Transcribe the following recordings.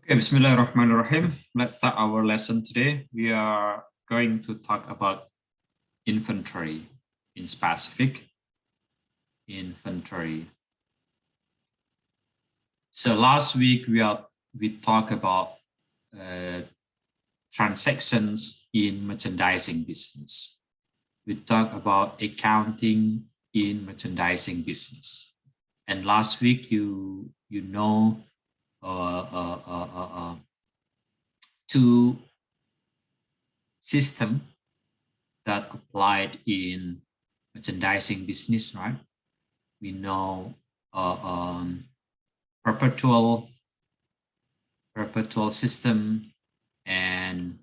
Okay, Bismillahirrahmanirrahim. Let's start our lesson today. We are going to talk about inventory in specific. Inventory. So last week we talked about transactions in merchandising business. We talked about accounting in merchandising business. And last week you know two system that applied in merchandising business, right? We know perpetual system and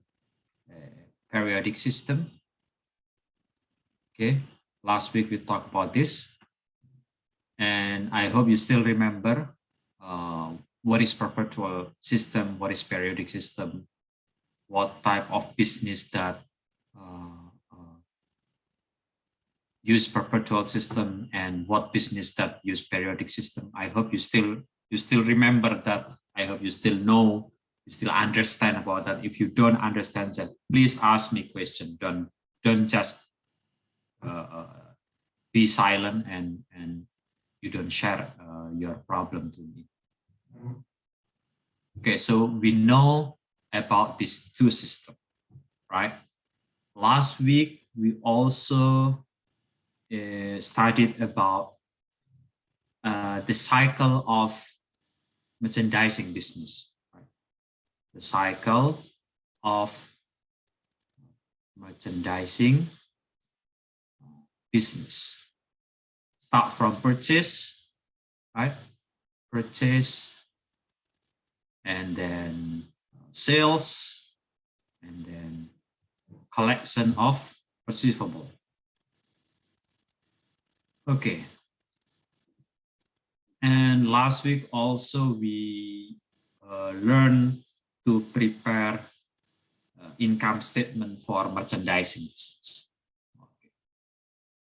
periodic system. Okay, last week we talked about this, and I hope you still remember what is perpetual system, what is periodic system, what type of business that use perpetual system, and what business that use periodic system. I hope you still remember that. I hope you still know, you still understand about that. If you don't understand that, please ask me question. Don't just be silent and you don't share your problem to me. Okay, so we know about these two systems, right? Last week we also studied about the cycle of merchandising business, right? The cycle of merchandising business. Start from purchase, right? Purchase, and then sales, and then collection of receivable. Okay. And last week also we learned to prepare income statement for merchandising business. Okay.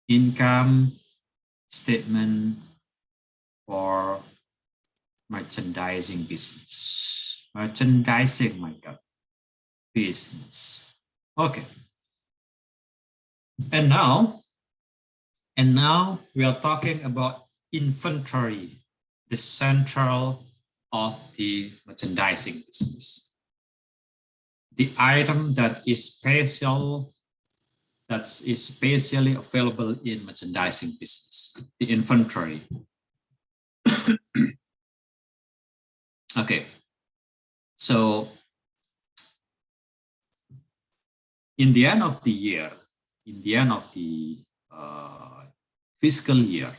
Income statement for merchandising business. Merchandising, my God, business. Okay. And now we are talking about inventory, the central of the merchandising business. The item that is specially available in merchandising business, the inventory. Okay, so in the end of the year, in the end of the fiscal year,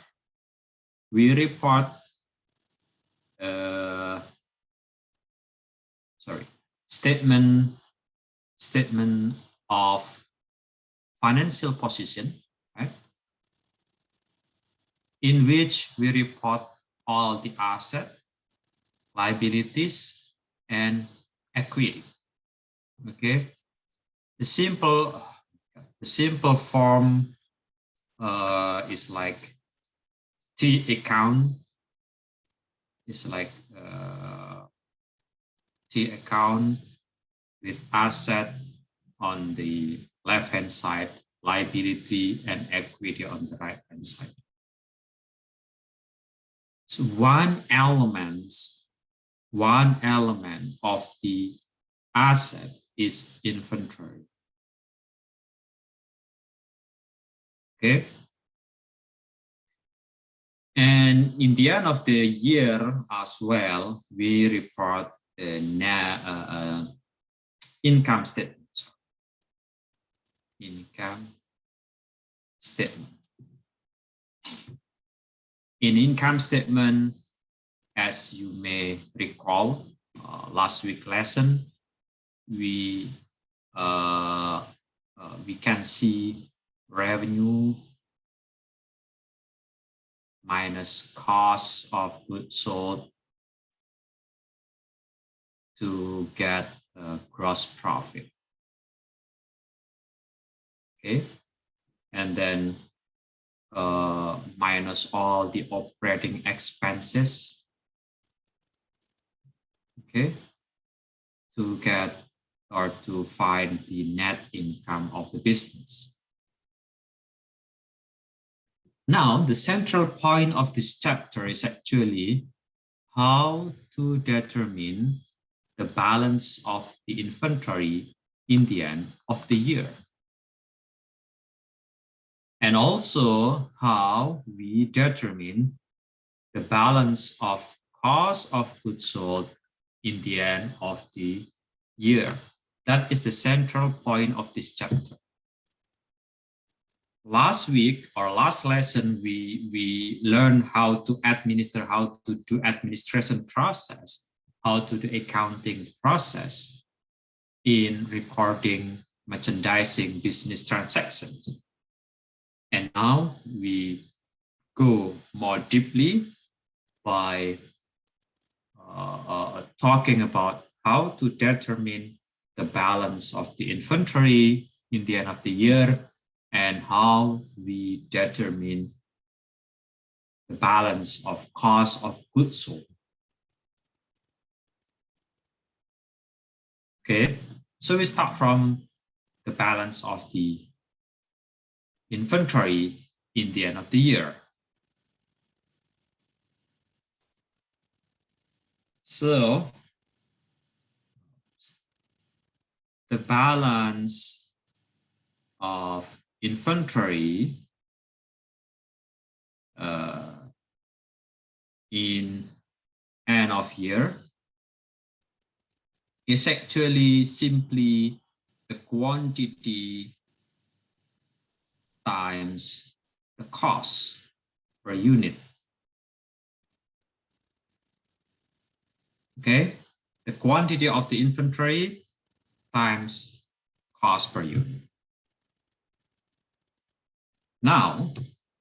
we report statement of financial position, right? In which we report all the asset, liabilities, and equity. Okay, the simple form is like T account. Is like T account with asset on the left hand side, liability and equity on the right hand side. So one element of the asset is inventory. Okay. And in the end of the year as well, we report income statement. Income statement. In income statement, as you may recall, last week lesson, we can see revenue minus cost of goods sold to get gross profit. Okay, and then minus all the operating expenses. Okay, to get or to find the net income of the business. Now, the central point of this chapter is actually how to determine the balance of the inventory in the end of the year. And also how we determine the balance of cost of goods sold in the end of the year. That is the central point of this chapter. Last week or last lesson, we learned how to administer, how to do administration process, how to do accounting process in recording merchandising business transactions. And now we go more deeply by talking about how to determine the balance of the inventory in the end of the year and how we determine the balance of cost of goods sold. Okay, so we start from the balance of the inventory in the end of the year. So the balance of inventory in end of year is actually simply the quantity times the cost per unit. Okay, the quantity of the inventory times cost per unit. Now,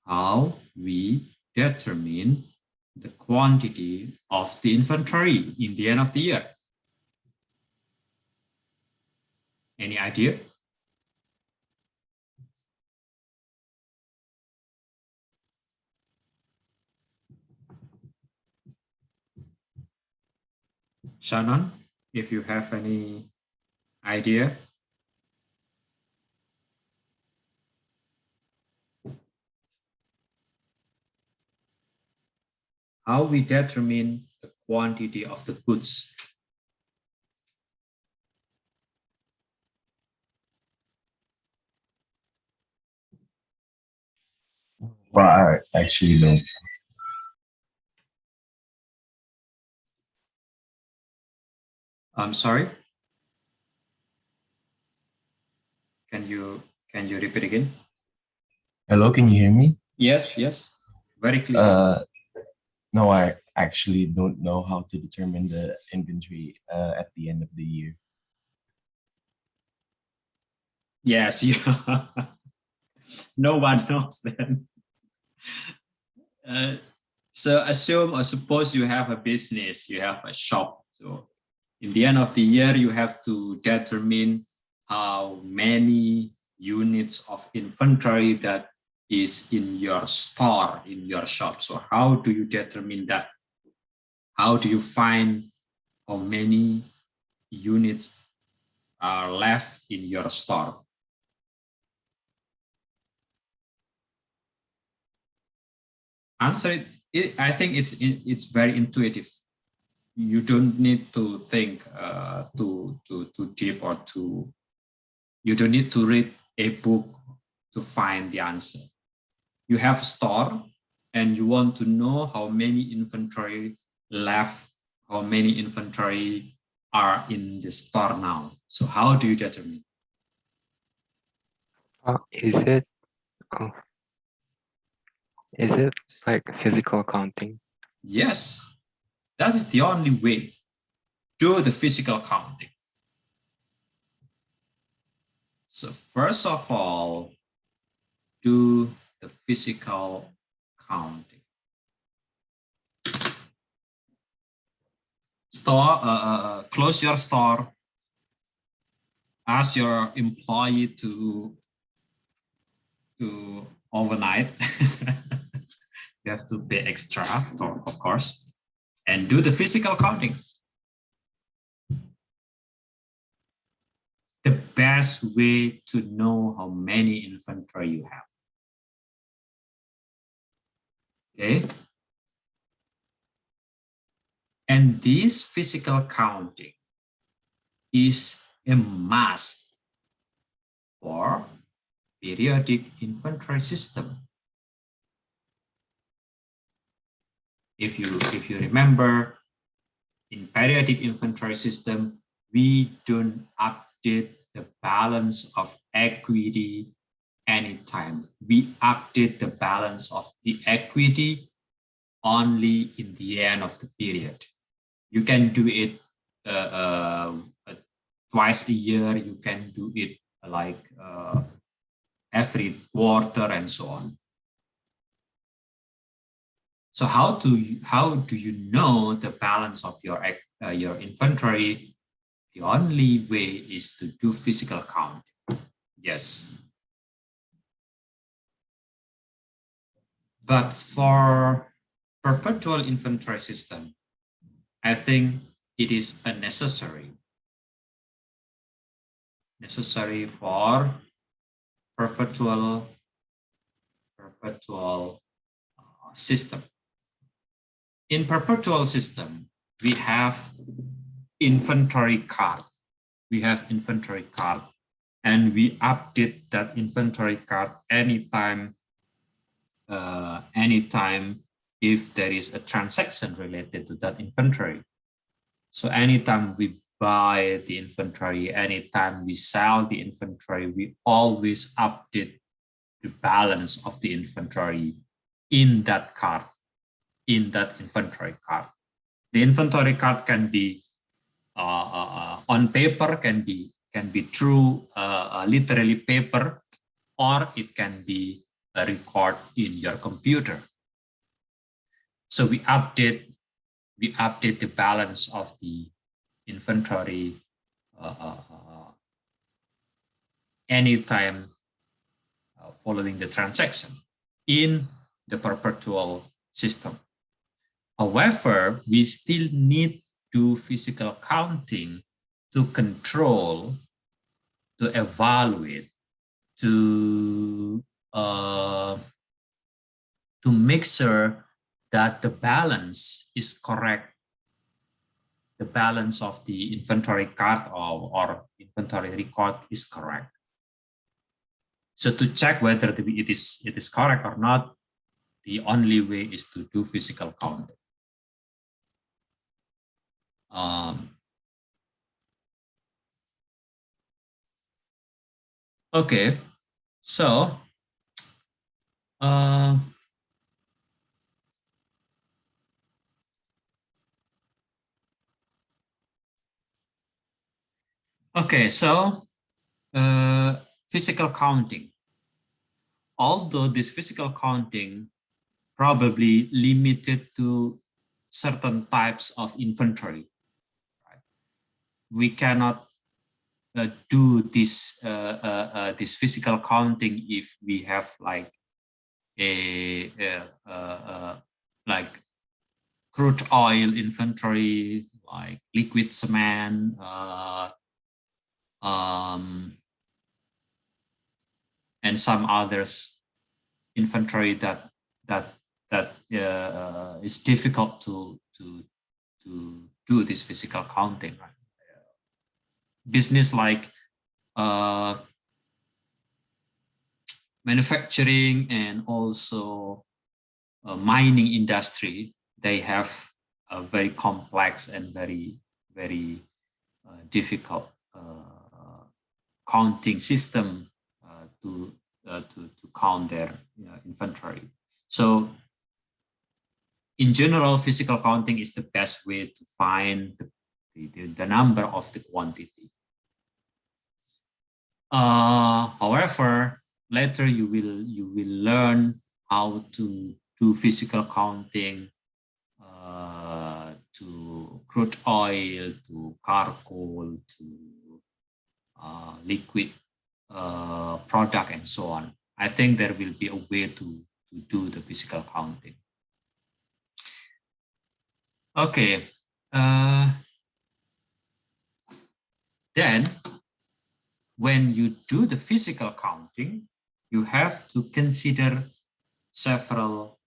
how we determine the quantity of the inventory in the end of the year? Any idea? Shannon, if you have any idea. How we determine the quantity of the goods? Well, I actually don't. I'm sorry. Can you repeat again? Hello, can you hear me? Yes, yes, very clear. No, I actually don't know how to determine the inventory at the end of the year. Yes, no one knows then. So assume or suppose you have a business, you have a shop. So in the end of the year, you have to determine how many units of inventory that is in your store, in your shop. So how do you determine that? How do you find how many units are left in your store? Answer it. I think it's very intuitive. You don't need to think too deep or too. You don't need to read a book to find the answer. You have a store and you want to know how many inventory left, how many inventory are in the store now. So how do you determine? Is it like physical counting? Yes, that is the only way. Do the physical counting. So first of all, do the physical counting. Store, close your store. Ask your employee to overnight. You have to pay extra, of course, and do the physical counting. the best way to know how many inventory you have. Okay. And this physical counting is a must for periodic inventory system. If you remember, in periodic inventory system, we don't update the balance of equity anytime. We update the balance of the equity only in the end of the period. You can do it twice a year. You can do it like every quarter and so on. So how do you know the balance of your inventory? The only way is to do physical count. Yes. But for perpetual inventory system, I think it is unnecessary. Necessary for perpetual system. In perpetual system, we have inventory card. We have inventory card, and we update that inventory card anytime if there is a transaction related to that inventory. So anytime we buy the inventory, anytime we sell the inventory, we always update the balance of the inventory in that card, in that inventory card. The inventory card can be on paper, can be through literally paper, or it can be a record in your computer. So we update the balance of the inventory anytime following the transaction in the perpetual system. However, we still need to do physical counting to control, to evaluate, to make sure that the balance is correct, the balance of the inventory card or inventory record is correct. So to check whether it is correct or not, the only way is to do physical counting. Okay, so okay, so physical counting. Although this physical counting probably limited to certain types of inventory, right? We cannot do this this physical counting if we have like like crude oil inventory, like liquid cement, and some others inventory that is difficult to do this physical counting, right? Business like manufacturing and also mining industry, they have a very complex and very difficult counting system to count their inventory. So in general, physical counting is the best way to find the number of the quantity. However, later you will learn how to do physical counting to crude oil, to charcoal, to liquid product, and so on. I think there will be a way to do the physical counting. Okay. Then when you do the physical counting, you have to consider several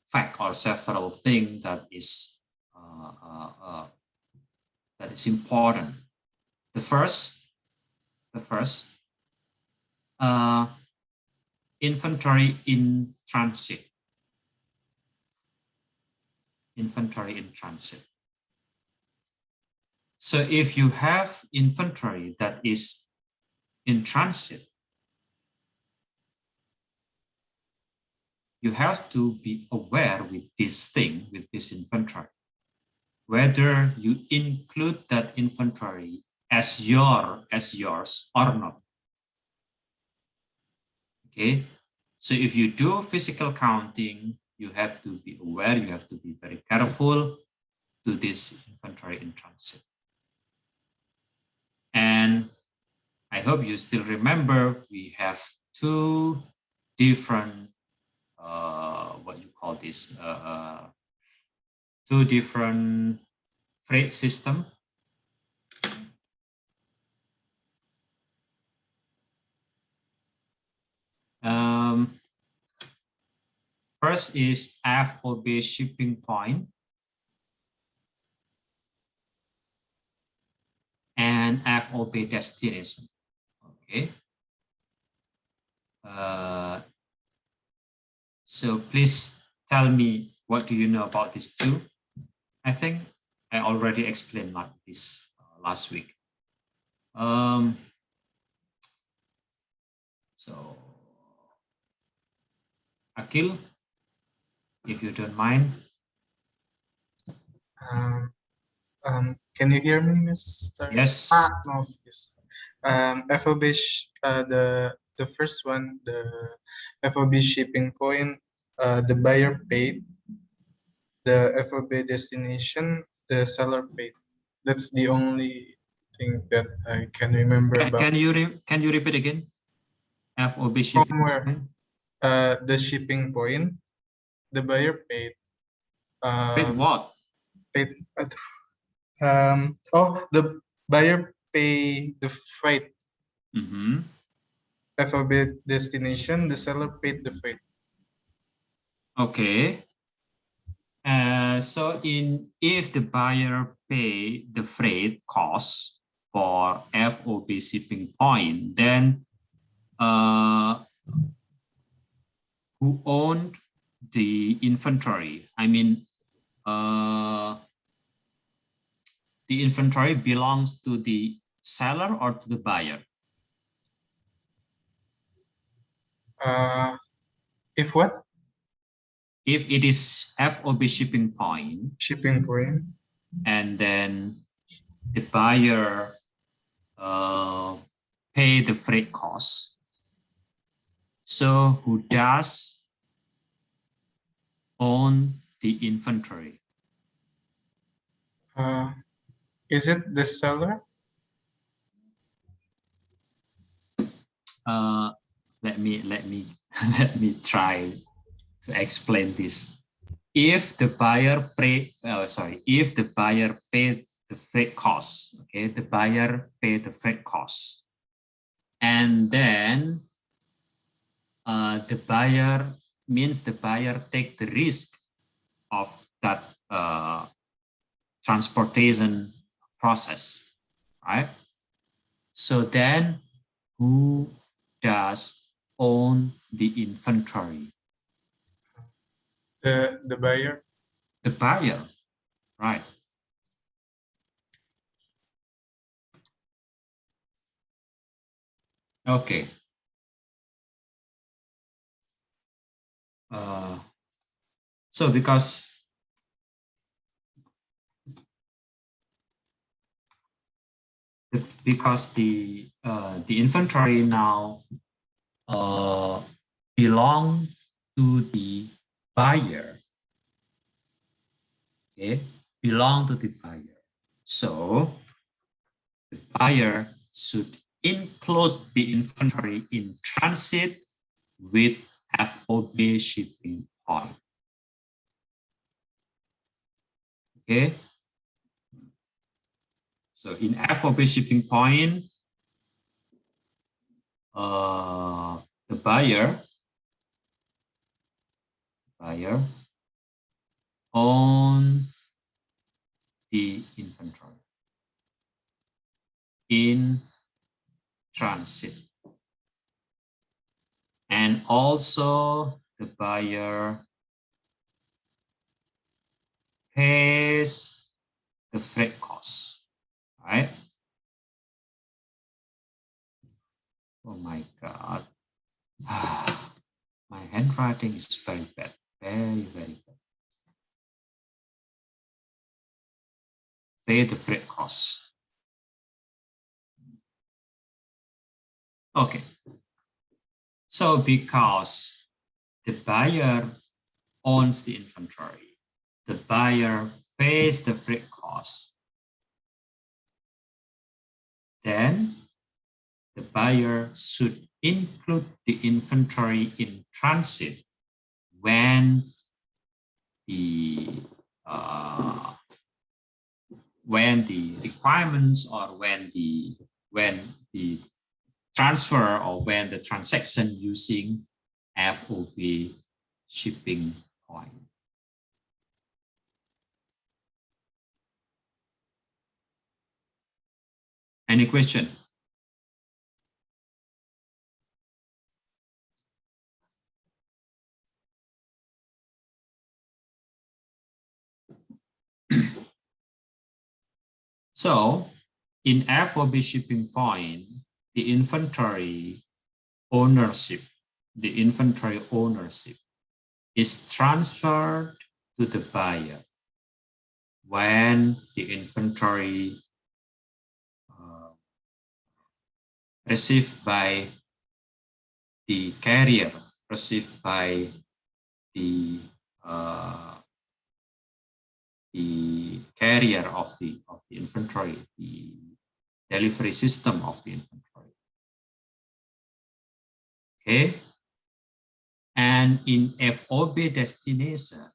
facts or several things that is important. The first, inventory in transit. Inventory in transit. So if you have inventory that is in transit, you have to be aware with this thing, with this inventory, whether you include that inventory as yours or not. Okay, so if you do physical counting, you have to be aware, you have to be very careful to this inventory in transit. And I hope you still remember we have two different what you call this two different freight system. First is FOB shipping point and FOB destination. Okay. So please tell me, what do you know about these two? I think I already explained like this last week. So Akil, if you don't mind. Can you hear me, Mr.? Yes. No, yes. FOB, the first one, the FOB shipping point, the buyer paid, the FOB destination, the seller paid. That's the only thing that I can remember about. Can you repeat again? FOB shipping Somewhere, point? the shipping point, the buyer paid. Paid what? Paid. The buyer pay the freight. Mm-hmm. FOB destination, the seller paid the freight. Okay. So if the buyer pay the freight cost for FOB shipping point, then who owned the inventory? I mean, the inventory belongs to the seller or to the buyer? If what? If it is FOB shipping point, Shipping point. and then the buyer pay the freight cost, so who does own the inventory? Is it the seller? Let me let me try to explain this. If the buyer if the buyer paid the freight costs, okay, the buyer paid the freight costs, and then the buyer means the buyer take the risk of that transportation process, right? So then who does own the inventory? The buyer. The buyer, right? Okay. So because the inventory now belong to the buyer, okay, belong to the buyer. So the buyer should include the inventory in transit with FOB shipping point. Okay. So in FOB shipping point, the buyer own the inventory in transit, and also the buyer pays the freight costs, right? Oh my God. My handwriting is very bad, very, very bad. Pay the freight costs. Okay. So because the buyer owns the inventory, the buyer pays the freight costs, then the buyer should include the inventory in transit when the requirements or when the transfer or when the transaction using FOB shipping point. Any question? So in FOB shipping point, the inventory ownership is transferred to the buyer when the inventory received by the carrier, received by the carrier of the inventory, the delivery system of the inventory. Okay, and in FOB destination,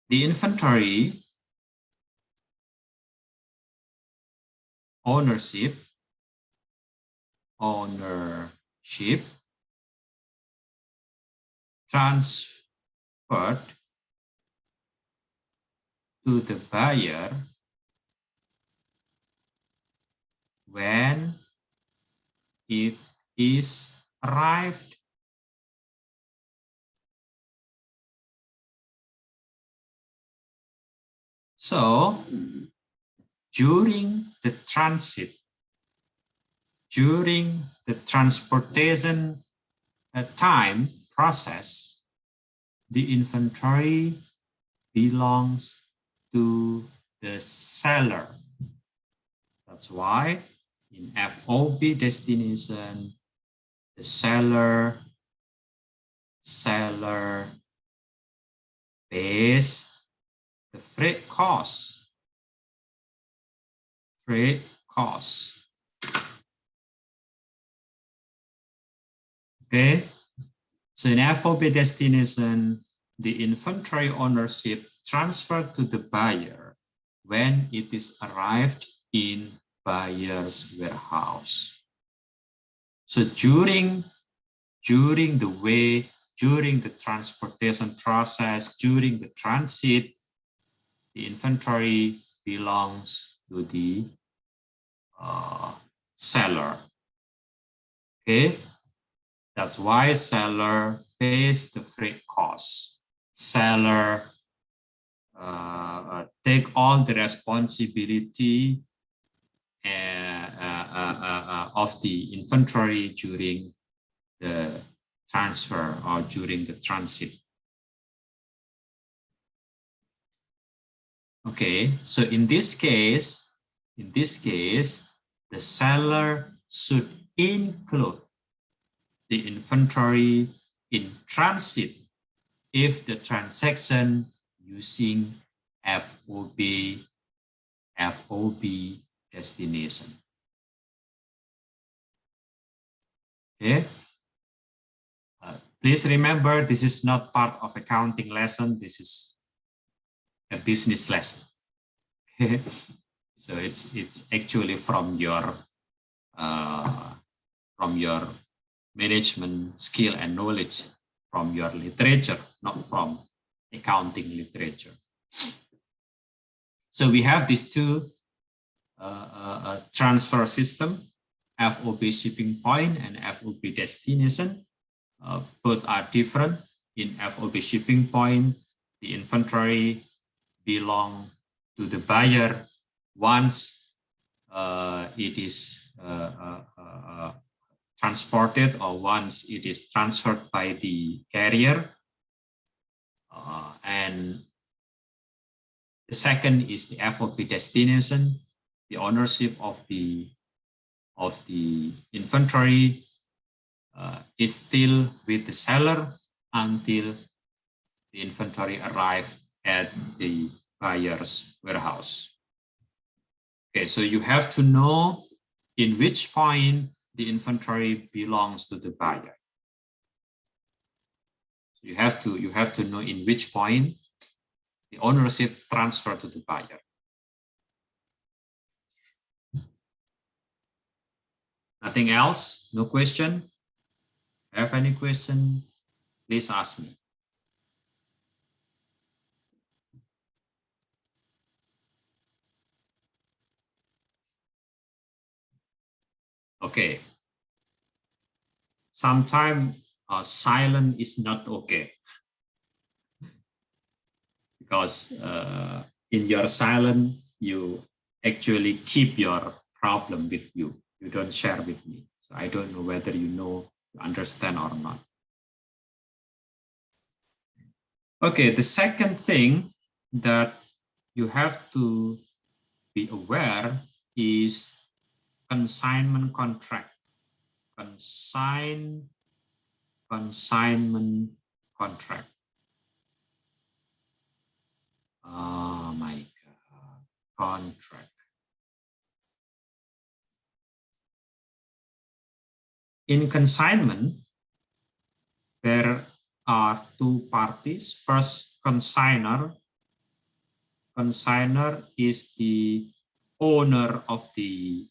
the inventory ownership transferred to the buyer when it is arrived so during the transit, during the transportation time process, the inventory belongs to the seller. That's why in FOB destination, the seller pays the freight costs. Okay, so in FOB destination, the inventory ownership transferred to the buyer when it is arrived in buyer's warehouse. So during the transportation process, during the transit, the inventory belongs to the seller. Okay, that's why seller pays the freight costs. Seller take all the responsibility of the inventory during the transfer or during the transit. Okay, so in this case, the seller should include the inventory in transit if the transaction using FOB destination. Okay. Please remember, this is not part of accounting lesson. This is a business lesson. So it's actually from your management skill and knowledge, from your literature, not from accounting literature. So we have these two transfer system, FOB shipping point and FOB destination. Both are different. In FOB shipping point, the inventory belong to the buyer once it is transported or once it is transferred by the carrier. And the second is the FOB destination. The ownership of the inventory is still with the seller until the inventory arrive at the buyer's warehouse. Okay, so you have to know in which point the inventory belongs to the buyer. You have to know in which point the ownership transfer to the buyer. Nothing else? No question? Have any question? Please ask me. Okay. Sometimes silent is not okay, because in your silence you actually keep your problem with you. You don't share with me. So I don't know whether you know, you understand or not. Okay, the second thing that you have to be aware is consignment contract. Consignment contract. Oh my God, contract. In consignment, there are two parties. First, consignor. Consignor is the owner of the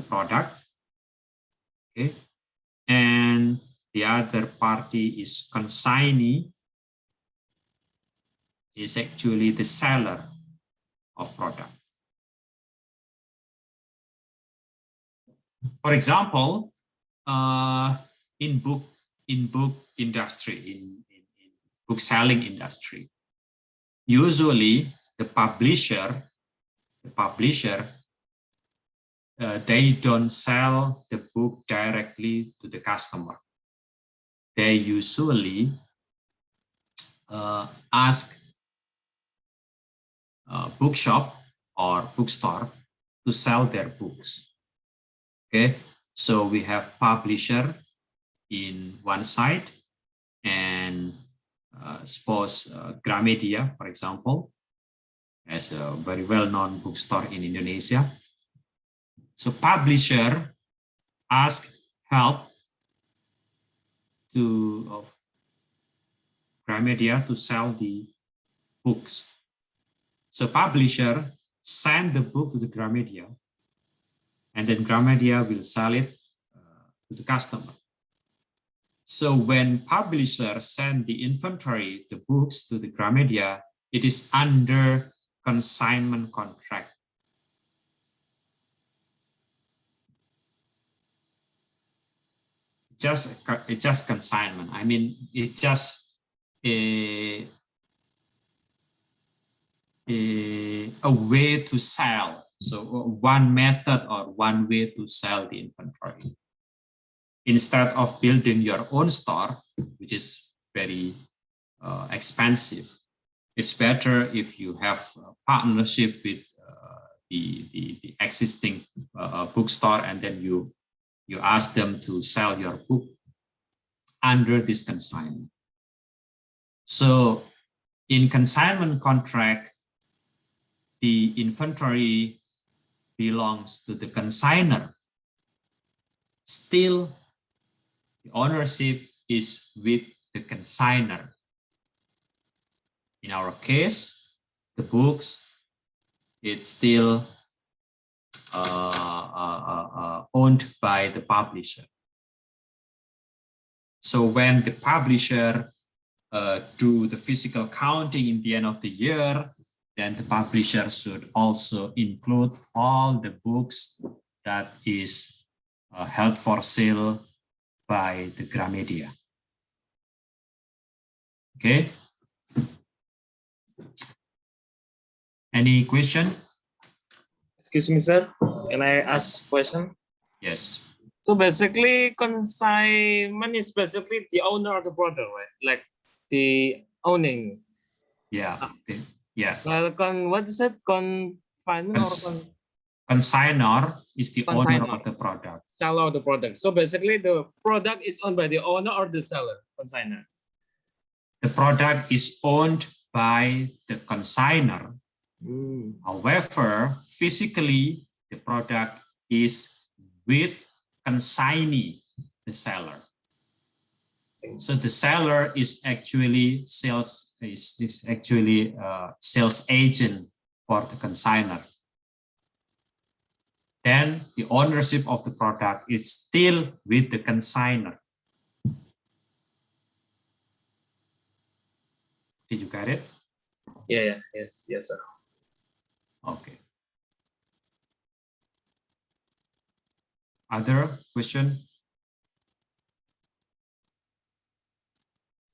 product. Okay. And the other party is consignee, is actually the seller of product. For example, in book industry, in book selling industry, usually the publisher they don't sell the book directly to the customer. They usually ask a bookshop or bookstore to sell their books. Okay, so we have publisher in one side, and suppose Gramedia, for example, as a very well-known bookstore in Indonesia. So publisher ask help to Gramedia to sell the books. So publisher send the book to the Gramedia, and then Gramedia will sell it to the customer. So when publisher send the inventory, the books to the Gramedia, it is under consignment contract. It's just consignment. I mean, it's just a way to sell. So one method or one way to sell the inventory. Instead of building your own store, which is very expensive, it's better if you have a partnership with the existing bookstore, and then you ask them to sell your book under this consignment. So in consignment contract, the inventory belongs to the consignor. Still, the ownership is with the consignor. In our case, the books it's still owned by the publisher. So when the publisher do the physical counting in the end of the year, then the publisher should also include all the books that is held for sale by the Gramedia. Okay. Any question? Excuse me, sir. Can I ask question? Yes. So basically, consignment is basically the owner of the product, right? Like the owning. Yeah. Yeah. Well, what is it? Confinement or Consignor is the owner consignor? of the product. Seller of the product. So basically, the product is owned by the owner or the seller, consignor. The product is owned by the consignor. However, physically, the product is with consignee, the seller. So the seller is actually sales agent for the consignor. Then the ownership of the product is still with the consignor. Did you get it? Yeah. Yes, sir. Okay. Other question?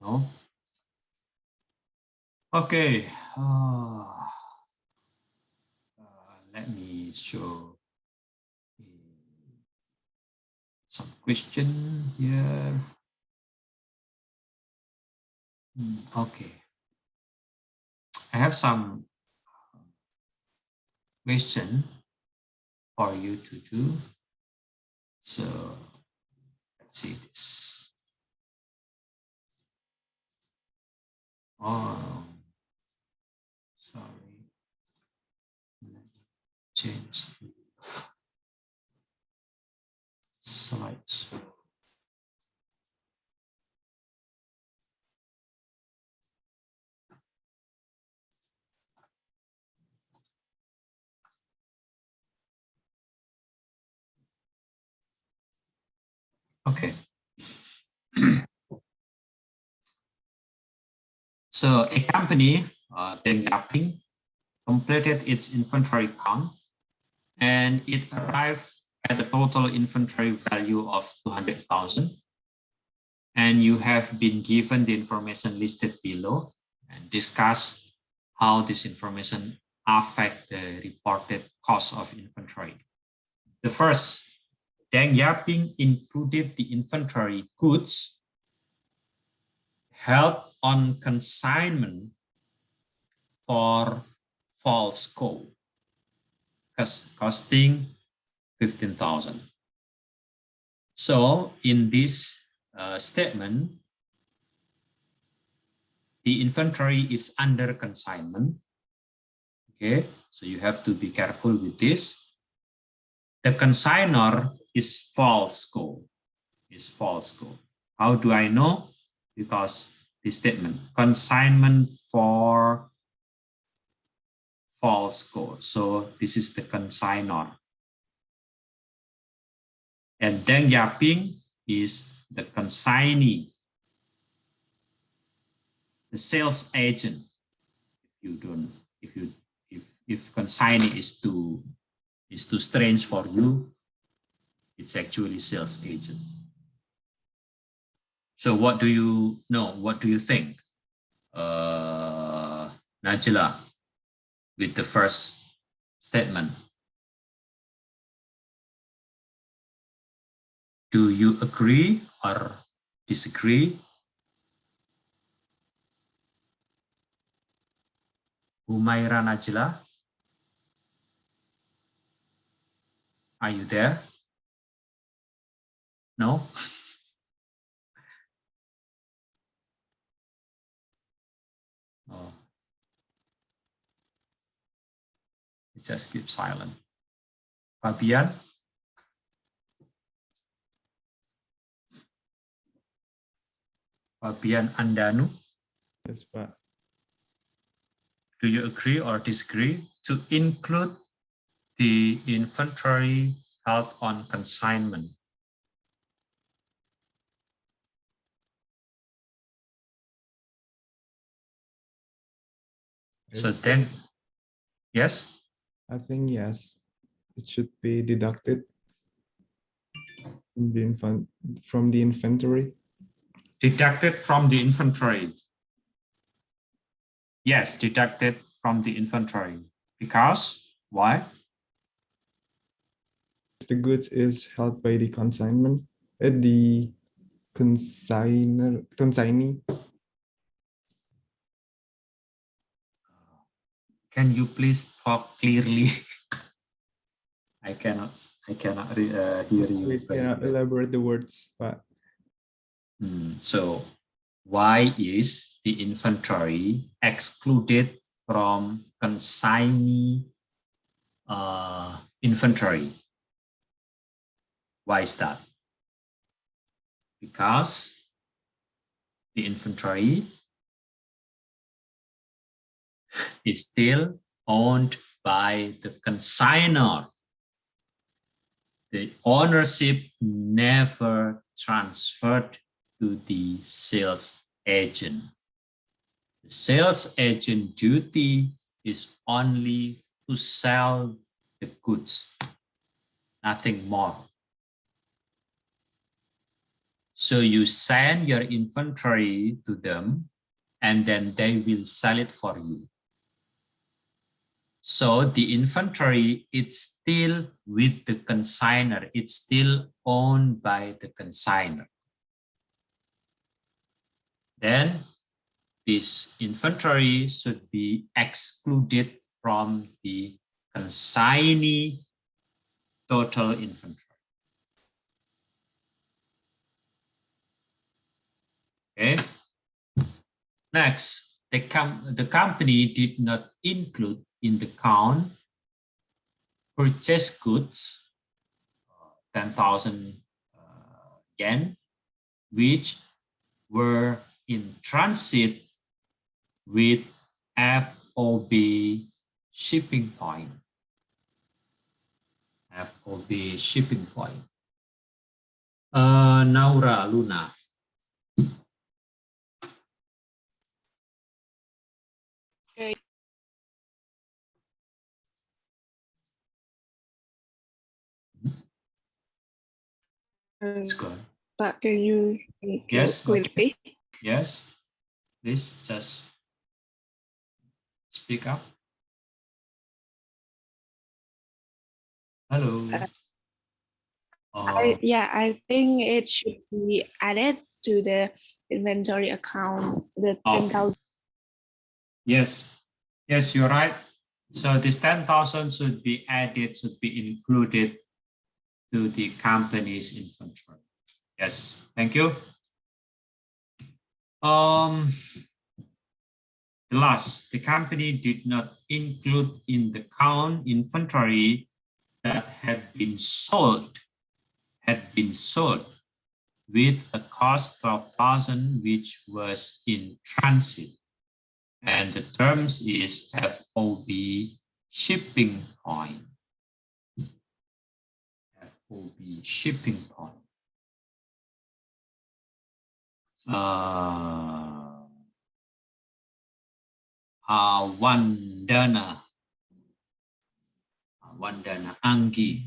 No? Okay. Let me show some question here. Okay. I have some question for you to do. So let's see this. Oh, sorry. Let me change the slides. Okay. So a company, Deng Yaping, completed its inventory count and it arrived at a total inventory value of 200,000. And you have been given the information listed below and discuss how this information affect the reported cost of inventory. The first, Deng Yaping included the inventory goods held on consignment for false code, costing 15,000. So in this statement, the inventory is under consignment. Okay, so you have to be careful with this. The consignor is false code. How do I know? Because this statement, consignment for false code. So this is the consignor. And Deng Yaping is the consignee, the sales agent. If consignee is too strange for you, it's actually sales agent. So what do you know? What do you think, Najla, with the first statement? Do you agree or disagree? Humaira, Najla, are you there? No? Oh. It just keep silent. Fabian? Fabian Andanu? Yes, Pak. Do you agree or disagree to include the inventory held on consignment? So then, yes? I think yes, it should be deducted from the inventory. Deducted from the inventory. Yes, deducted from the inventory. Because, why? The goods is held by the consignment, the consignee. Can you please talk clearly? I cannot hear you. We cannot elaborate the words, but So why is the inventory excluded from consignee inventory? Why is that? Because the inventory is still owned by the consignor. The ownership never transferred to the sales agent. The sales agent duty is only to sell the goods, nothing more. So you send your inventory to them and then they will sell it for you. So the inventory, it's still with the consignor. It's still owned by the consignor. Then this inventory should be excluded from the consignee total inventory. Okay. Next, the company did not include in the count purchased goods, 10,000 yen, which were in transit with FOB shipping point. FOB shipping point. Naura Luna. Okay. Let's go. But can you Yes. quickly? Yes. Please just speak up. Hello. I think it should be added to the inventory account, the 10,000. Yes. Yes, you're right. So this 10,000 should be added, should be included to the company's inventory. Yes, thank you. Last, the company did not include in the count inventory that had been sold with a cost of 12,000, which was in transit. And the terms is FOB shipping point. FOB shipping point. Wandana Anggi.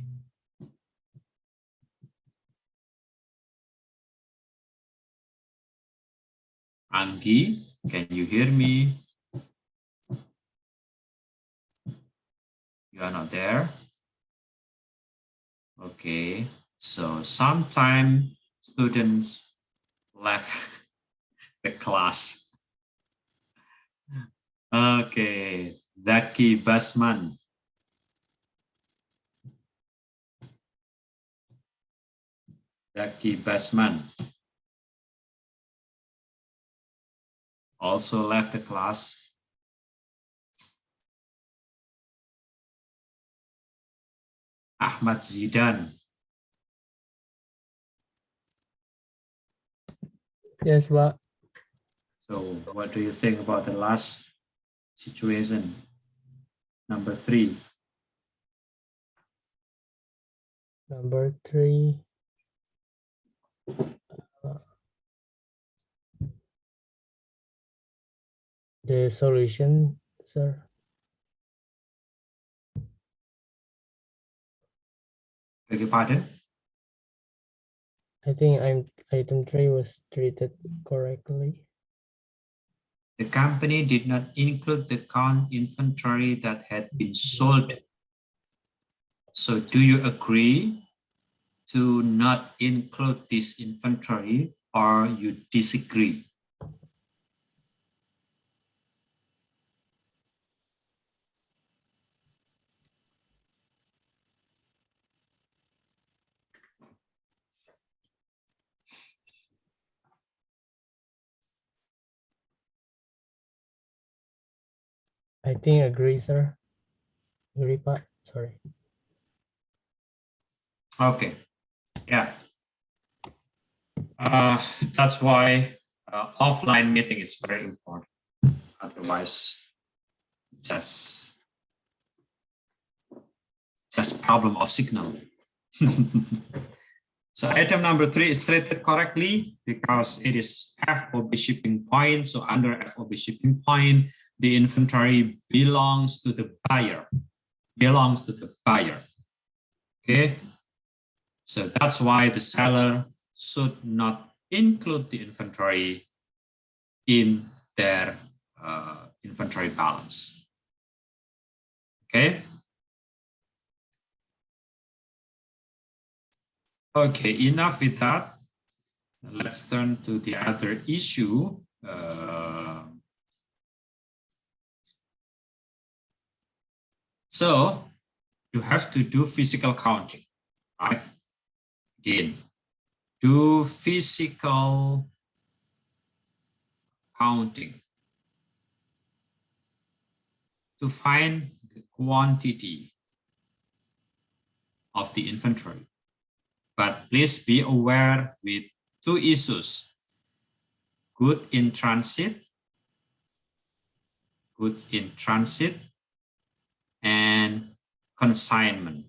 Anggi, can you hear me? You are not there? Okay, so sometimes students left the class. Okay, Zaki Basman. Zaki Basman also left the class. Ahmad Zidan. Yes, Pak. So what do you think about the last situation number 3. Number 3. The solution, sir. Beg your pardon? I think item 3 was treated correctly. The company did not include the count inventory that had been sold. So do you agree to not include this inventory, or you disagree? I think agree, sir. Agree, Pak. Sorry. Okay, yeah. That's why offline meeting is very important. Otherwise, just problem of signal. So item number 3 is treated correctly because it is FOB shipping point. So under FOB shipping point, the inventory belongs to the buyer. Belongs to the buyer. Okay. So that's why the seller should not include the inventory in their inventory balance. Okay. Okay, enough with that. Let's turn to the other issue. So you have to do physical counting, right? Again, do physical counting to find the quantity of the inventory. But please be aware with 2 issues: goods in transit, and consignment.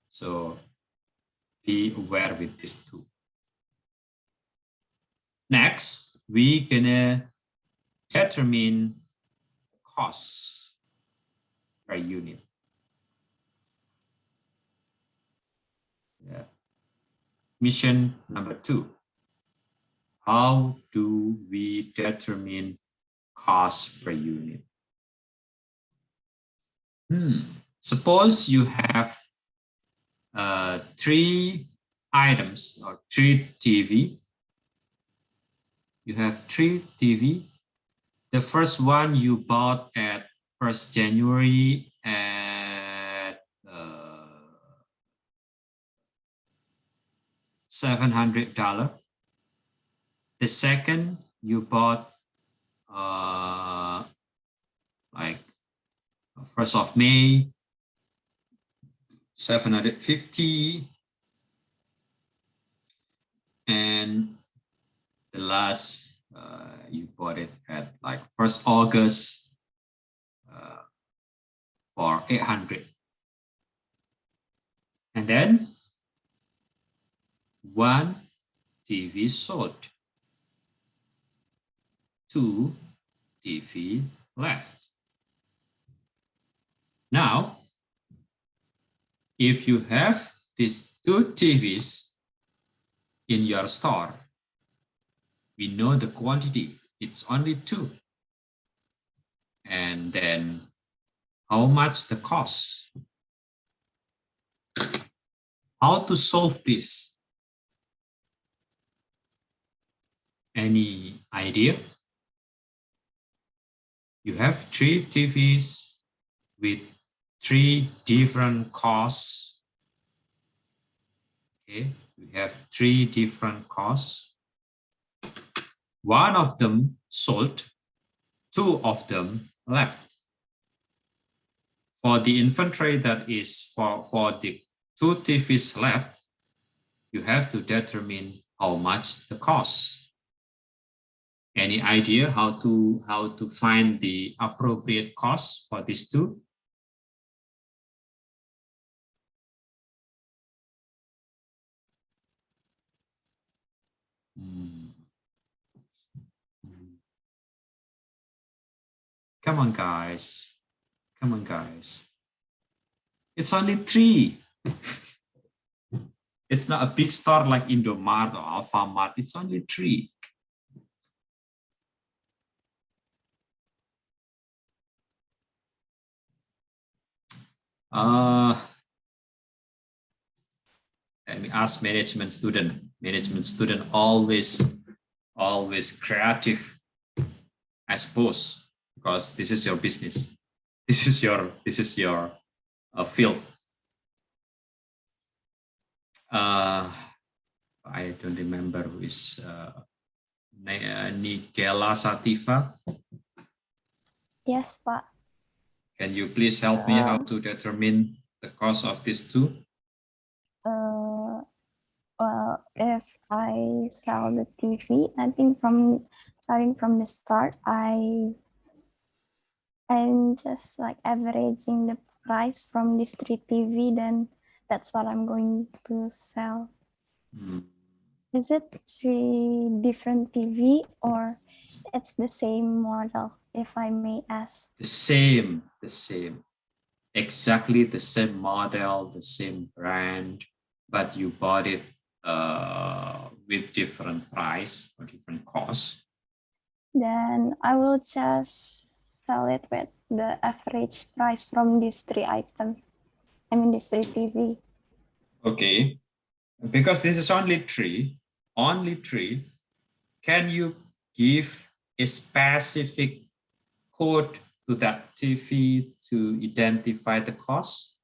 So be aware with these 2. Next, we're gonna determine costs per unit. Yeah. Mission number 2. How do we determine cost per unit? Suppose you have 3 items or 3 TV. You have 3 TV. The first one you bought at 1st January at $700. The second you bought like 1st of May, 750, and the last you bought it at like 1st August for 800. And then 1 TV sold, 2 TV left. Now, if you have these 2 TVs in your store, we know the quantity, it's only 2. And then how much the cost? How to solve this? Any idea? You have 3 TVs with 3 different costs. Okay, we have 3 different costs. 1 of them sold, 2 of them left. For the inventory that is for the 2 TVs left, you have to determine how much the cost. Any idea how to find the appropriate cost for these two? Come on, guys. Come on, guys. It's only 3. It's not a big store like Indomart or Alfamart. It's only 3. Let me ask management student. Management student always creative, I suppose, because this is your business. This is your field. I don't remember who is Nikela Sativa. Yes, Pak. Can you please help me how to determine the cost of these two? Well, if I sell the TV, I think starting from the start, I'm just like averaging the price from this 3 TV, then that's what I'm going to sell. Is it 3 different TV or it's the same model, if I may ask? The same. Exactly the same model, the same brand, but you bought it with different price or different cost. Then I will just sell it with the average price from these 3 items. I mean, this 3 TV. Okay, because this is only 3, can you give a specific code to that TV to identify the cost?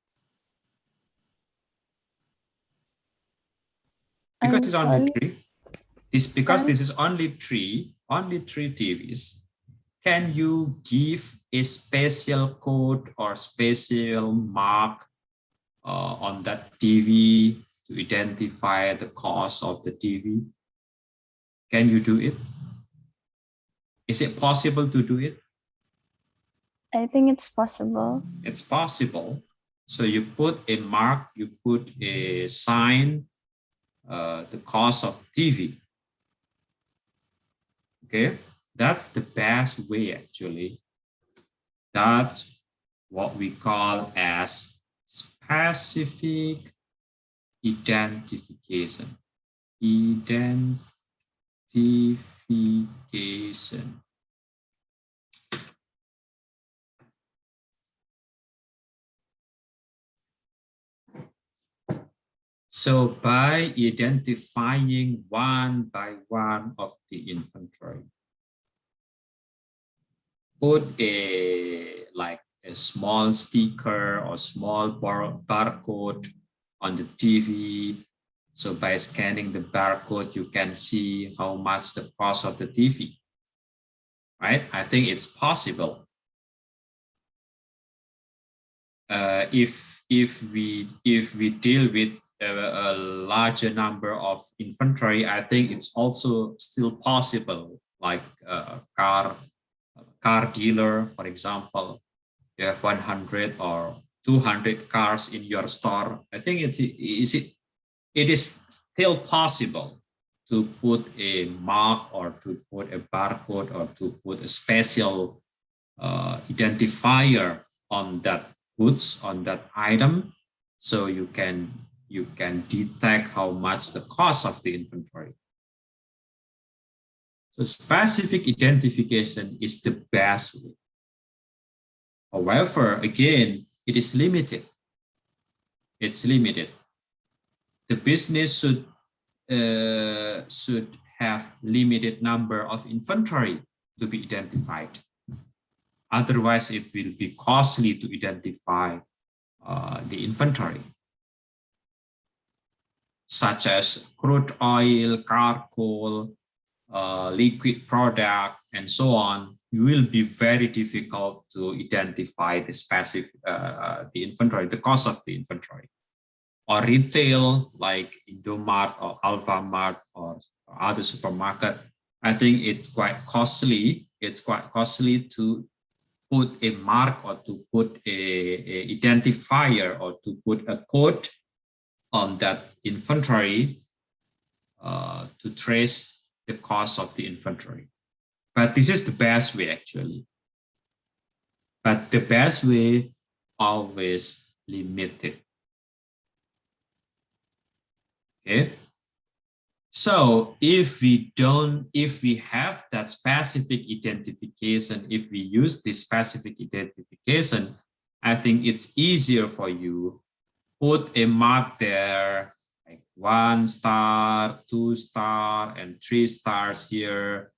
Because it's only 3. Because this is only 3 TVs. Can you give a special code or special mark on that TV to identify the cost of the TV? Can you do it? Is it possible to do it? I think it's possible. It's possible. So you put a mark, you put a sign, the cost of the TV. Okay, that's the best way actually. That's what we call as specific identification. So by identifying one by one of the inventory, put a small sticker or small barcode on the TV. So by scanning the barcode, you can see how much the cost of the TV, right? I think it's possible. If we deal with a larger number of inventory, I think it's also still possible. Like a car dealer, for example, you have 100 or 200 cars in your store. I think it is still possible to put a mark or to put a barcode or to put a special identifier on that goods, on that item, so you can detect how much the cost of the inventory. So specific identification is the best way. However, again, it is limited. It's limited. The business should have limited number of inventory to be identified. Otherwise, it will be costly to identify the inventory, such as crude oil, charcoal, liquid product, and so on. It will be very difficult to identify the specific the inventory, the cost of the inventory. Or retail like Indomart or Alfamart or other supermarket, I think it's quite costly. It's quite costly to put a mark or to put a identifier or to put a code on that inventory to trace the cost of the inventory. But this is the best way actually. But the best way always limited. Okay. So if we have that specific identification, if we use this specific identification, I think it's easier for you. Put a mark there, like 1 star, 2 star, and 3 stars here.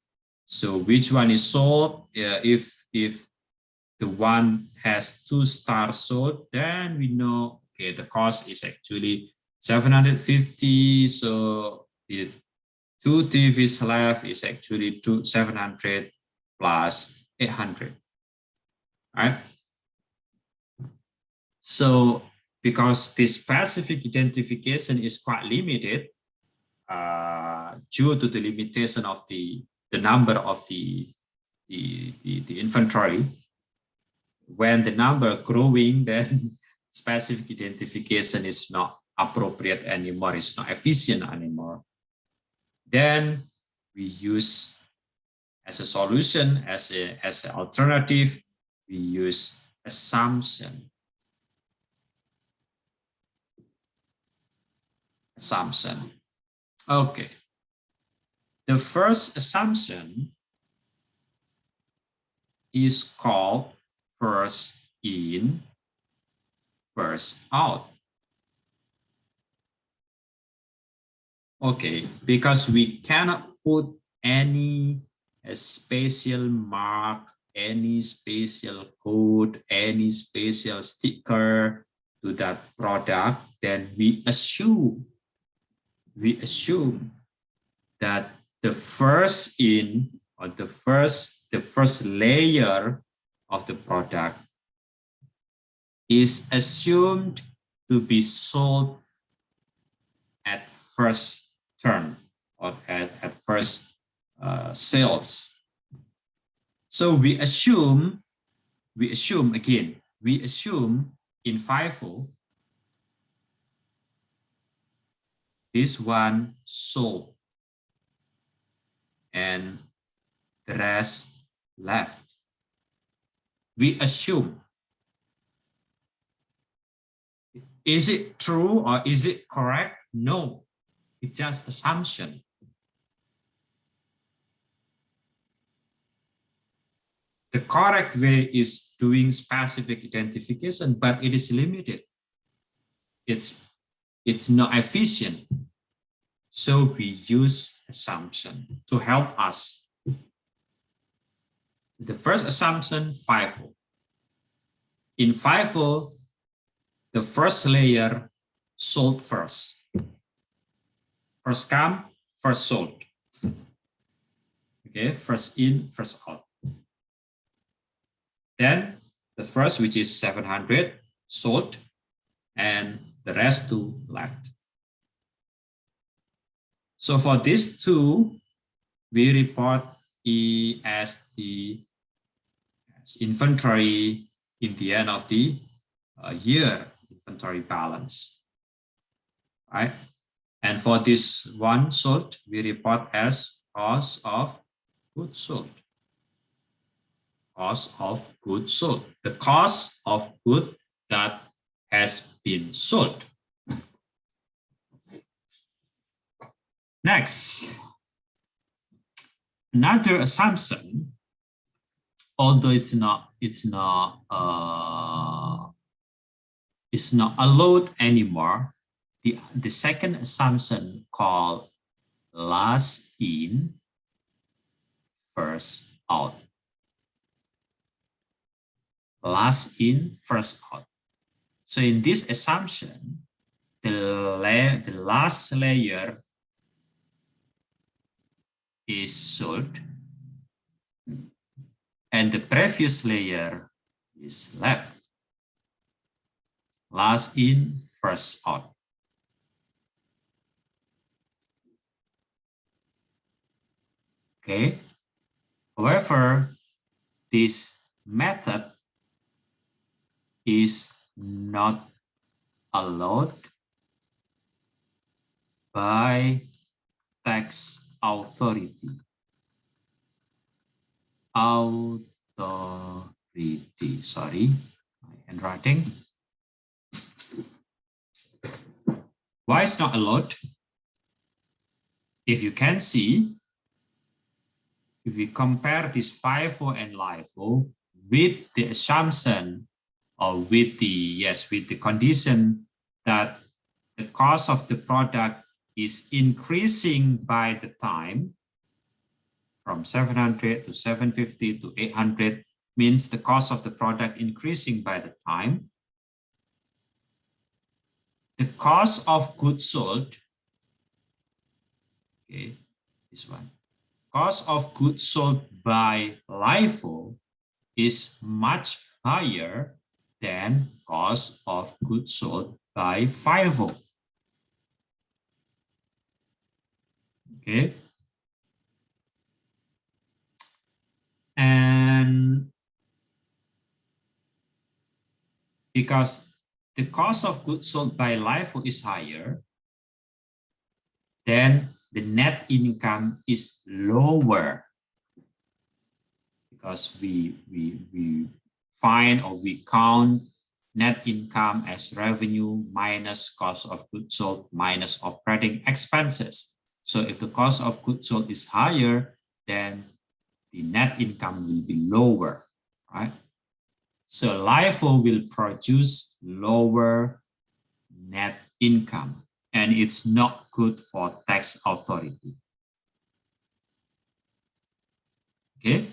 So which one is sold? If the one has 2 stars sold, then we know, okay, the cost is actually 750. So the 2 TVs left is actually 700 plus 800, right? So because this specific identification is quite limited due to the limitation of the number of the inventory, when the number growing, then specific identification is not appropriate anymore, it's not efficient anymore. Then we use as a solution, as an alternative, we use assumption. Okay. The first assumption is called first in, first out. Okay, because we cannot put any special mark, any special code, any special sticker to that product, then we assume that the first in or the first layer of the product is assumed to be sold at first turn or at first sales. So we assume in FIFO this one sold and the rest left. We assume. Is it true or is it correct? No, it's just assumption. The correct way is doing specific identification, but it is limited. It's not efficient. So we use assumption to help us. The first assumption, FIFO. In FIFO, the first layer sold first. First come, first sold. Okay, first in, first out. Then the first, which is 700, sold, and the rest 2 left. So for these 2, we report E as the inventory in the end of the year, inventory balance, right? And for this one sold, we report as cost of goods sold. Cost of goods sold. The cost of good that has been sold. Next, another assumption, although it's not allowed anymore. The second assumption called last in, first out. Last in, first out. So in this assumption, the last layer is sold and the previous layer is left. Last in, first out. Okay. However, this method is not allowed by tax authority. Sorry, my handwriting. Why it's not allowed? If you can see, if we compare this FIFO and LIFO with the assumption or with the condition that the cost of the product is increasing by the time from 700 to 750 to 800, means the cost of the product increasing by the time. The cost of goods sold, okay, this one, cost of goods sold by LIFO is much higher than cost of goods sold by FIFO. Okay. And because the cost of goods sold by LIFO is higher, then the net income is lower, because we find or we count net income as revenue minus cost of goods sold minus operating expenses. So if the cost of goods sold is higher, then the net income will be lower, right? So LIFO will produce lower net income, and it's not good for tax authority. Okay.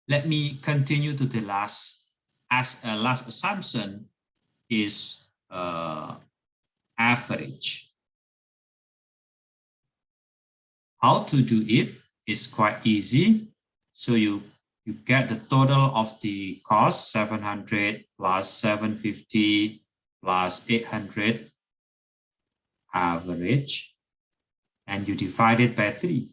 Let me continue to the last assumption is average. How to do it is quite easy. So you get the total of the cost, 700 plus 750 plus 800 average, and you divide it by 3.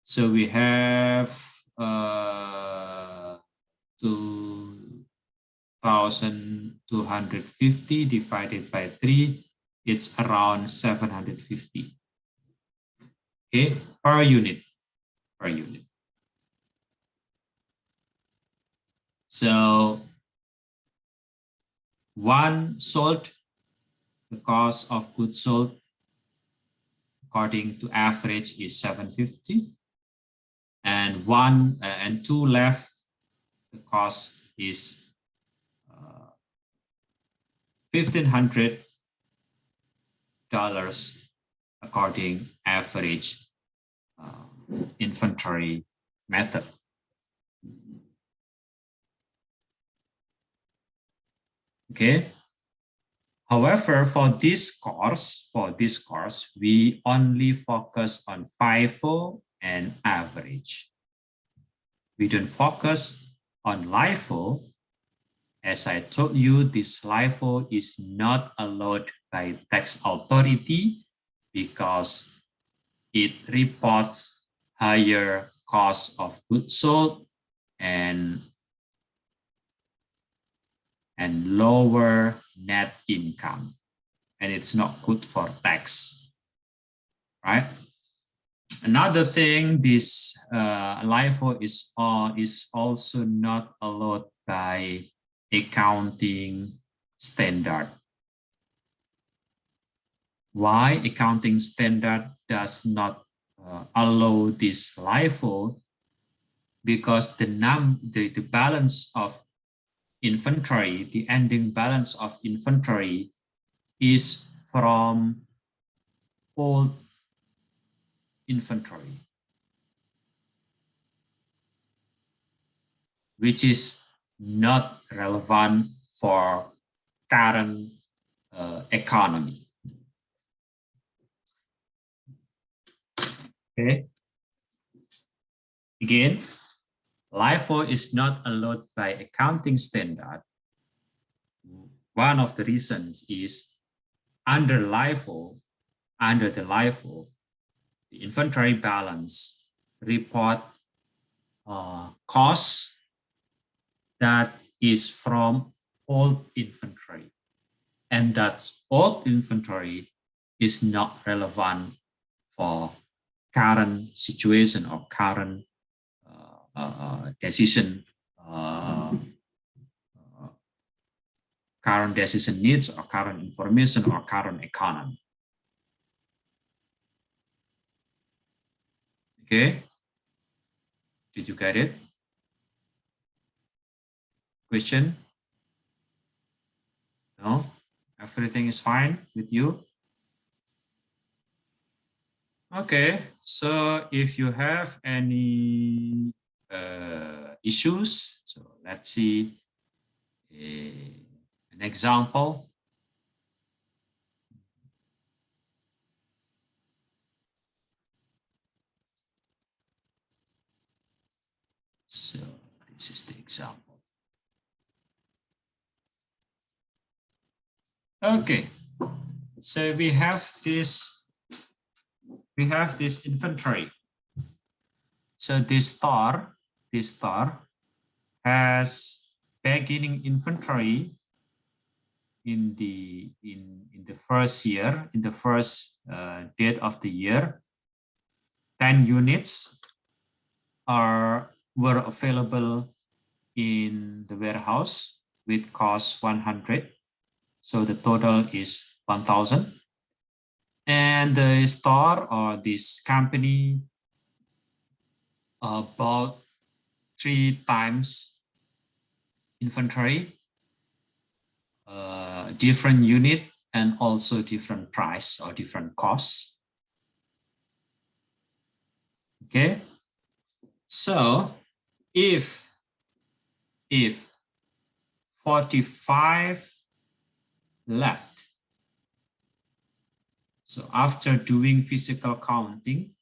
So we have 2,250 divided by 3, it's around 750. Okay, per unit. So one sold, the cost of goods sold according to average is 750, and two left, the cost is $1,500 according average inventory method. Okay. However, for this course, we only focus on FIFO and average. We don't focus on LIFO. As I told you, this LIFO is not allowed by tax authority because it reports higher cost of goods sold and lower net income, and it's not good for tax, right? Another thing, this LIFO is also not allowed by accounting standard. Why accounting standard does not allow this LIFO? Because the balance of inventory, the ending balance of inventory is from old inventory, which is not relevant for current economy. Okay. Again, LIFO is not allowed by accounting standard. One of the reasons is under the LIFO, the inventory balance report costs that is from old inventory, and that old inventory is not relevant for current situation or current decision needs or current information or current economy. Okay, did you get it? Question? No? Everything is fine with you? Okay, so if you have any issues, so let's see an example. So this is the example. Okay, so we have this inventory. So this store has beginning inventory in the first year, in the first date of the year. 10 units were available in the warehouse with cost 100. So the total is 1,000. And the store or this company bought 3 times inventory, different unit, and also different price or different costs. Okay, so if 45 left, so after doing physical counting,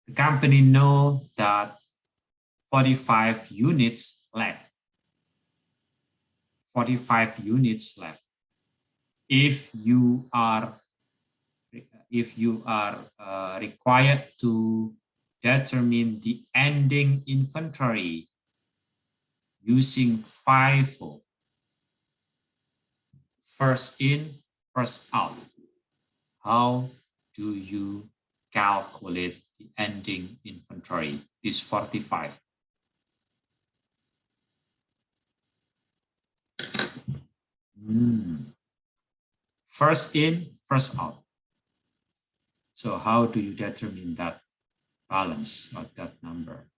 the company know that 45 units left. 45 units left. If you are required to determine the ending inventory using FIFO, first in, first out, how do you calculate the ending inventory, this 45? First in, first out. So how do you determine that balance of that number?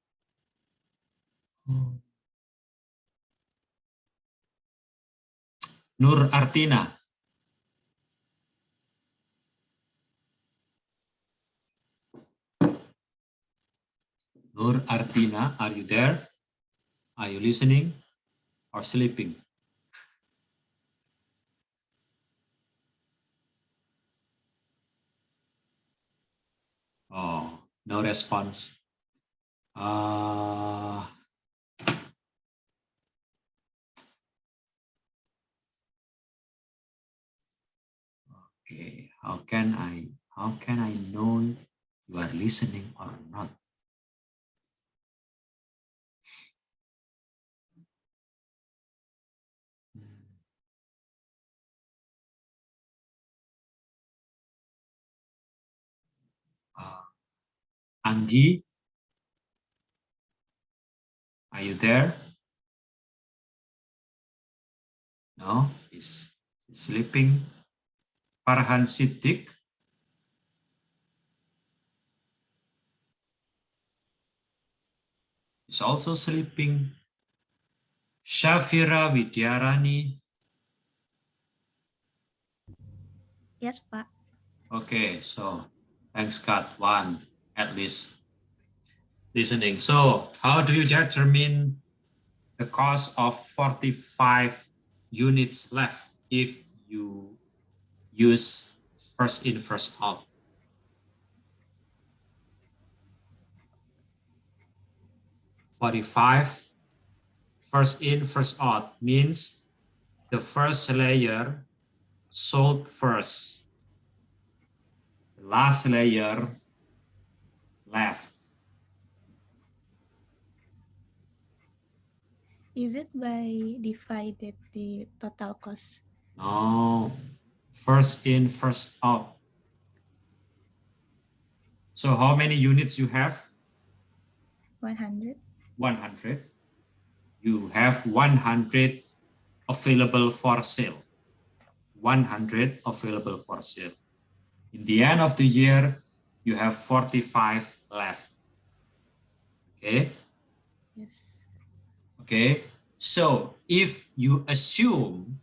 Nur Artina. Nur Artina, are you there? Are you listening or sleeping? Oh, no response. Okay, how can I know you are listening or not? Anggi, are you there? No, he's sleeping. Farhan Siddiq. Is also sleeping. Shafira Widyarani. Yes, Pak. Okay, so thanks God, one at least listening. So how do you determine the cost of 45 units left if you use first in, first out? First in, first out means the first layer sold first. The last layer left. Is it by divided the total cost? No, first in, first out. So how many units you have? 100. 100. You have 100 available for sale. 100 available for sale. In the end of the year, you have 45 left. Okay. Yes. Okay. So if you assume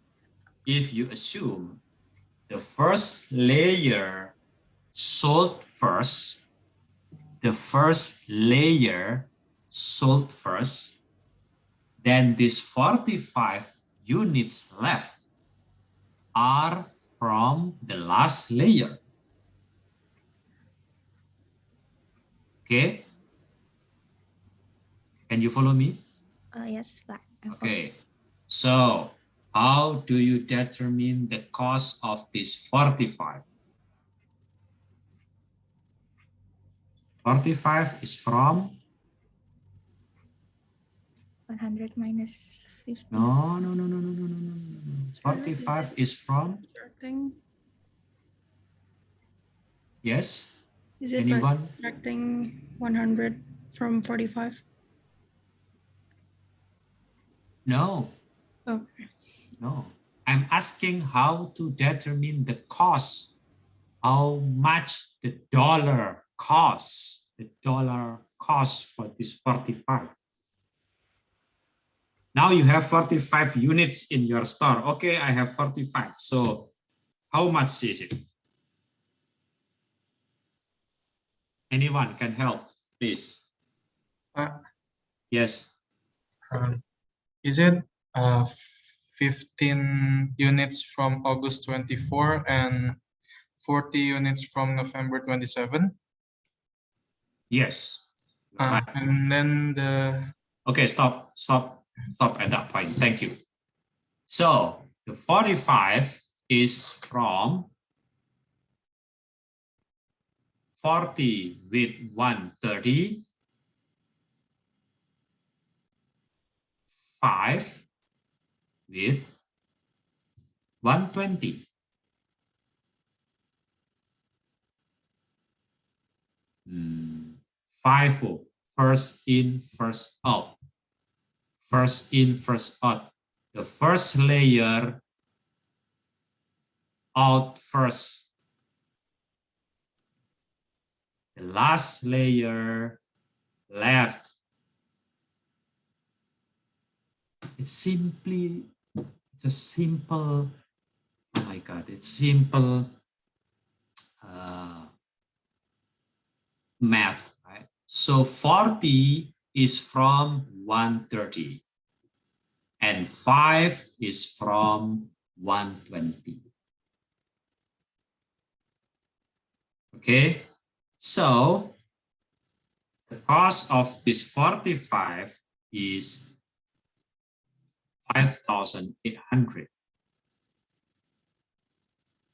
the first layer sold first, then these 45 units left are from the last layer. Okay? Can you follow me? Yes, Pak. Okay. So how do you determine the cost of this 45? 45 is from? 100 minus 50. No. 45 is from? Yes? Is it Anyone? by subtracting 100 from 45? No. Okay. No. I'm asking how to determine the cost. How much the dollar costs. The dollar cost for this 45. Now you have 45 units in your store. Okay, I have 45. So how much is it? Anyone can help, please. Yes. Is it 15 units from August 24 and 40 units from November 27? Yes. And then the... Okay, stop at that point. Thank you. So the 45 is from 40 with 130, 5 with 120. FIFO, first in, first out. First in, first out. The first layer out first. The last layer left. It's a simple, oh my God, it's simple math, right? So 40 is from 130 and 5 is from 120. Okay, so the cost of this 45 is 5,800.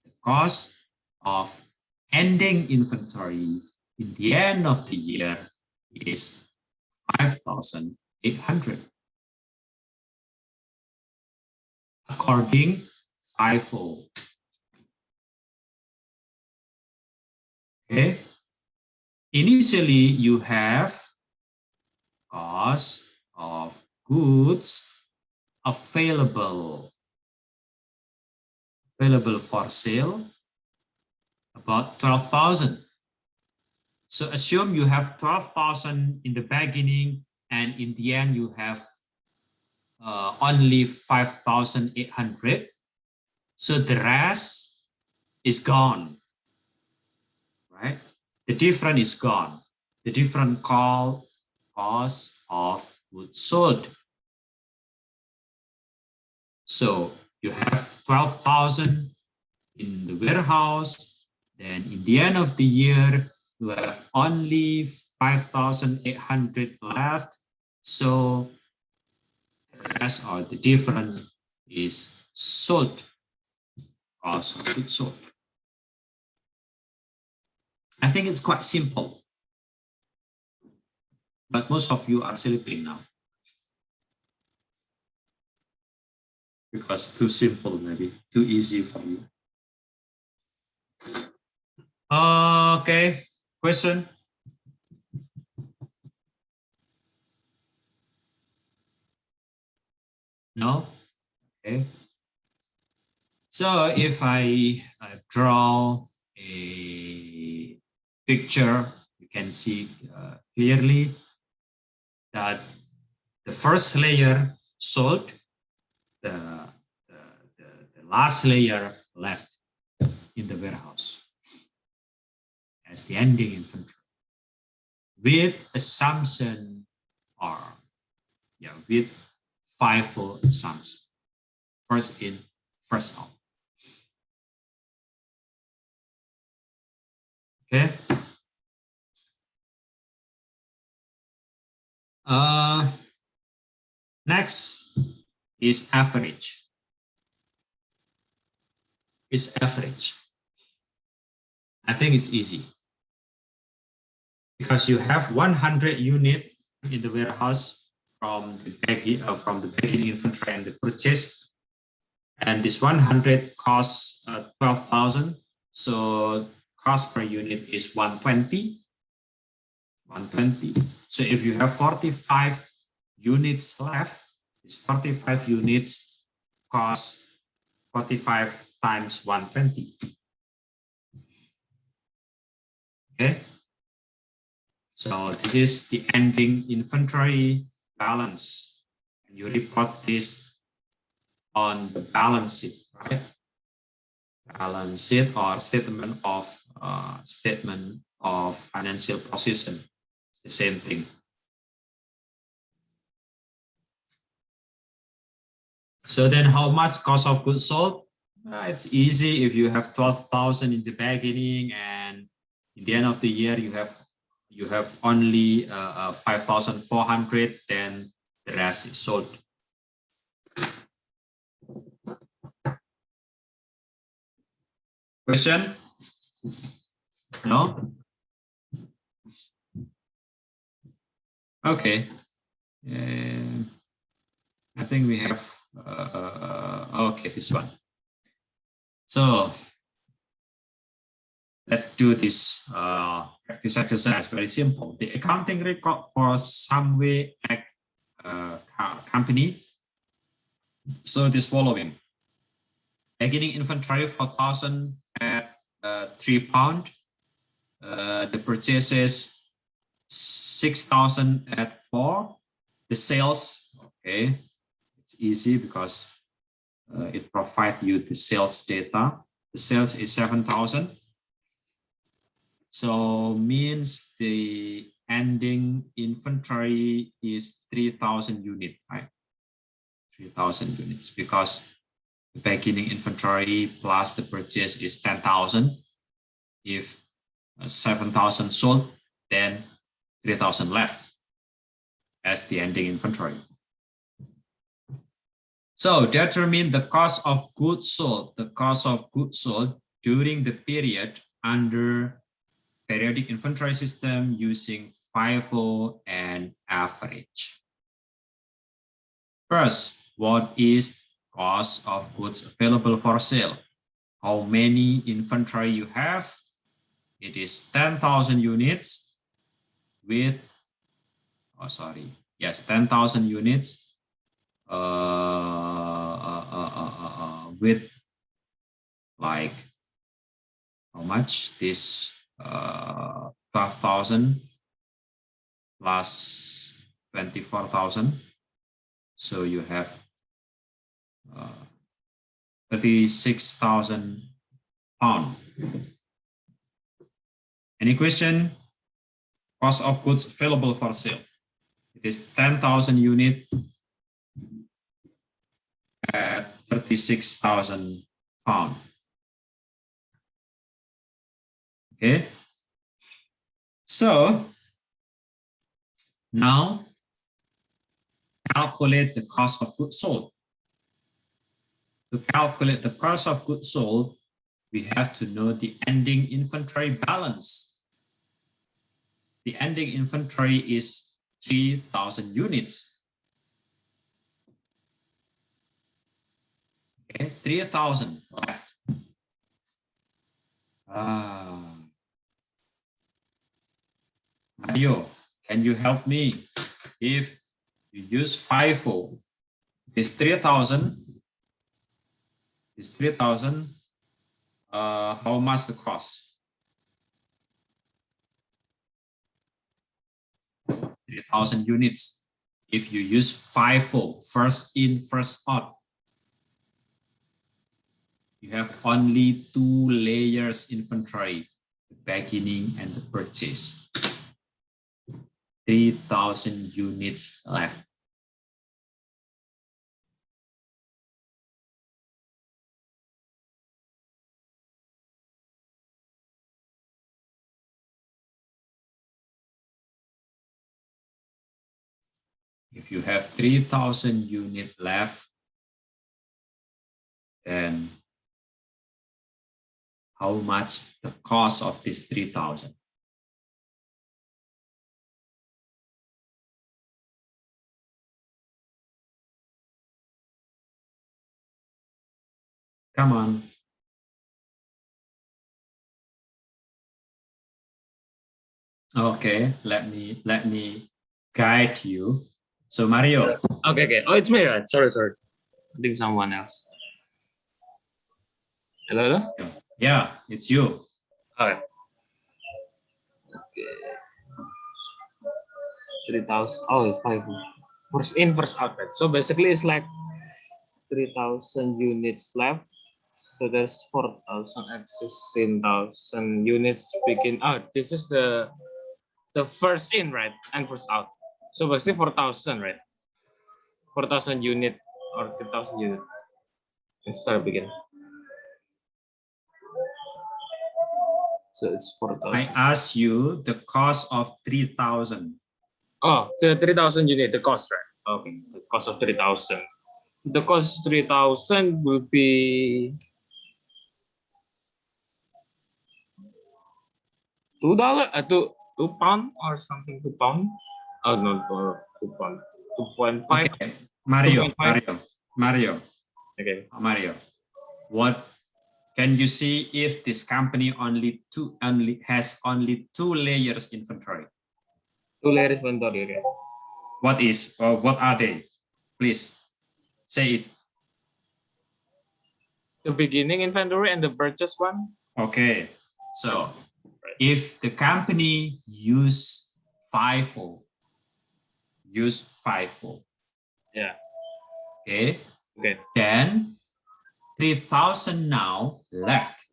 The cost of ending inventory in the end of the year is 5,800. According FIFO. Okay. Initially, you have cost of goods available for sale, about 12,000. So assume you have 12,000 in the beginning, and in the end you have only 5,800. So the rest is gone, right? The difference is gone. The difference called cost of goods sold. So you have 12,000 in the warehouse. Then in the end of the year, you have only 5,800 left. So the less or the difference is sold, cost of goods sold. I think it's quite simple, but most of you are sleeping now because too simple, maybe too easy for you. Okay, question? No? Okay. So if I draw a picture, you can see clearly that the first layer sold, the last layer left in the warehouse as the ending inventory with assumption or with FIFO assumption. First in, first out. Okay. Next is average. It's average. I think it's easy because you have 100 units in the warehouse from the beginning inventory and the purchase, and this 100 costs 12,000. So cost per unit is 120. 120. So if you have 45 units left, it's 45 units cost 45 times 120. Okay. So this is the ending inventory balance. And you report this on the balance sheet, right? Balance sheet or statement of financial position. It's the same thing. So then how much cost of goods sold? It's easy if you have 12,000 in the beginning and in the end of the year you have only 5,400, then the rest is sold. Question? No? Okay. I think we have, okay, this one. So let's do this practice exercise, very simple. The accounting record for Samway company. So this following. Beginning inventory 4,000 at £3. The purchases 6,000 at 4. The sales, okay, it's easy because it provides you the sales data. The sales is 7,000. So means the ending inventory is 3,000 units, right? 3,000 units because the beginning inventory plus the purchase is 10,000. If 7,000 sold, then 3,000 left as the ending inventory. So determine the cost of goods sold. The cost of goods sold during the period under periodic inventory system using FIFO and average. First, what is cost of goods available for sale? How many inventory you have? It is 10,000 units with, 10,000 units with like how much? This 12,000 plus 24,000. So you have 36,000 pounds. Any question? Cost of goods available for sale. It is 10,000 units at 36,000 pounds. Okay. So now calculate the cost of goods sold. To calculate the cost of goods sold, we have to know the ending inventory balance. The ending inventory is 3,000 units. Okay, 3,000 left. Mario, can you help me? If you use FIFO, this 3,000, how much the cost? 3,000 units. If you use FIFO, first in, first out, you have only 2 layers inventory, the beginning and the purchase. 3,000 units left. If you have 3,000 units left, then how much the cost of this 3,000? Come on. Okay, let me guide you. So Mario. Okay. Oh, it's me, right? Sorry. I think someone else. Hello? Yeah, it's you. Okay. 3,000. Oh, it's 5. First in, first out. Right? So basically, it's like 3,000 units left. So there's 4,000 and 16,000 units begin out. This is the first in, right? And first out. So basically 4,000, right? 4,000 unit or 3,000 unit. And start begin. So it's 4,000. I asked you the cost of 3,000. Oh, the 3,000 unit, the cost, right? Okay, the cost of 3,000. The cost 3,000 will be $2, £2 or something, £2. Oh no, £2, 2.5. Okay, Mario. 2.5. Mario. Okay. Mario. What can you see if this company has only 2 layers inventory? 2 layers inventory. Okay. What are they? Please say it. The beginning inventory and the purchase one. Okay, so if the company use FIFO, Yeah. Okay. Okay. Then 3,000 now left.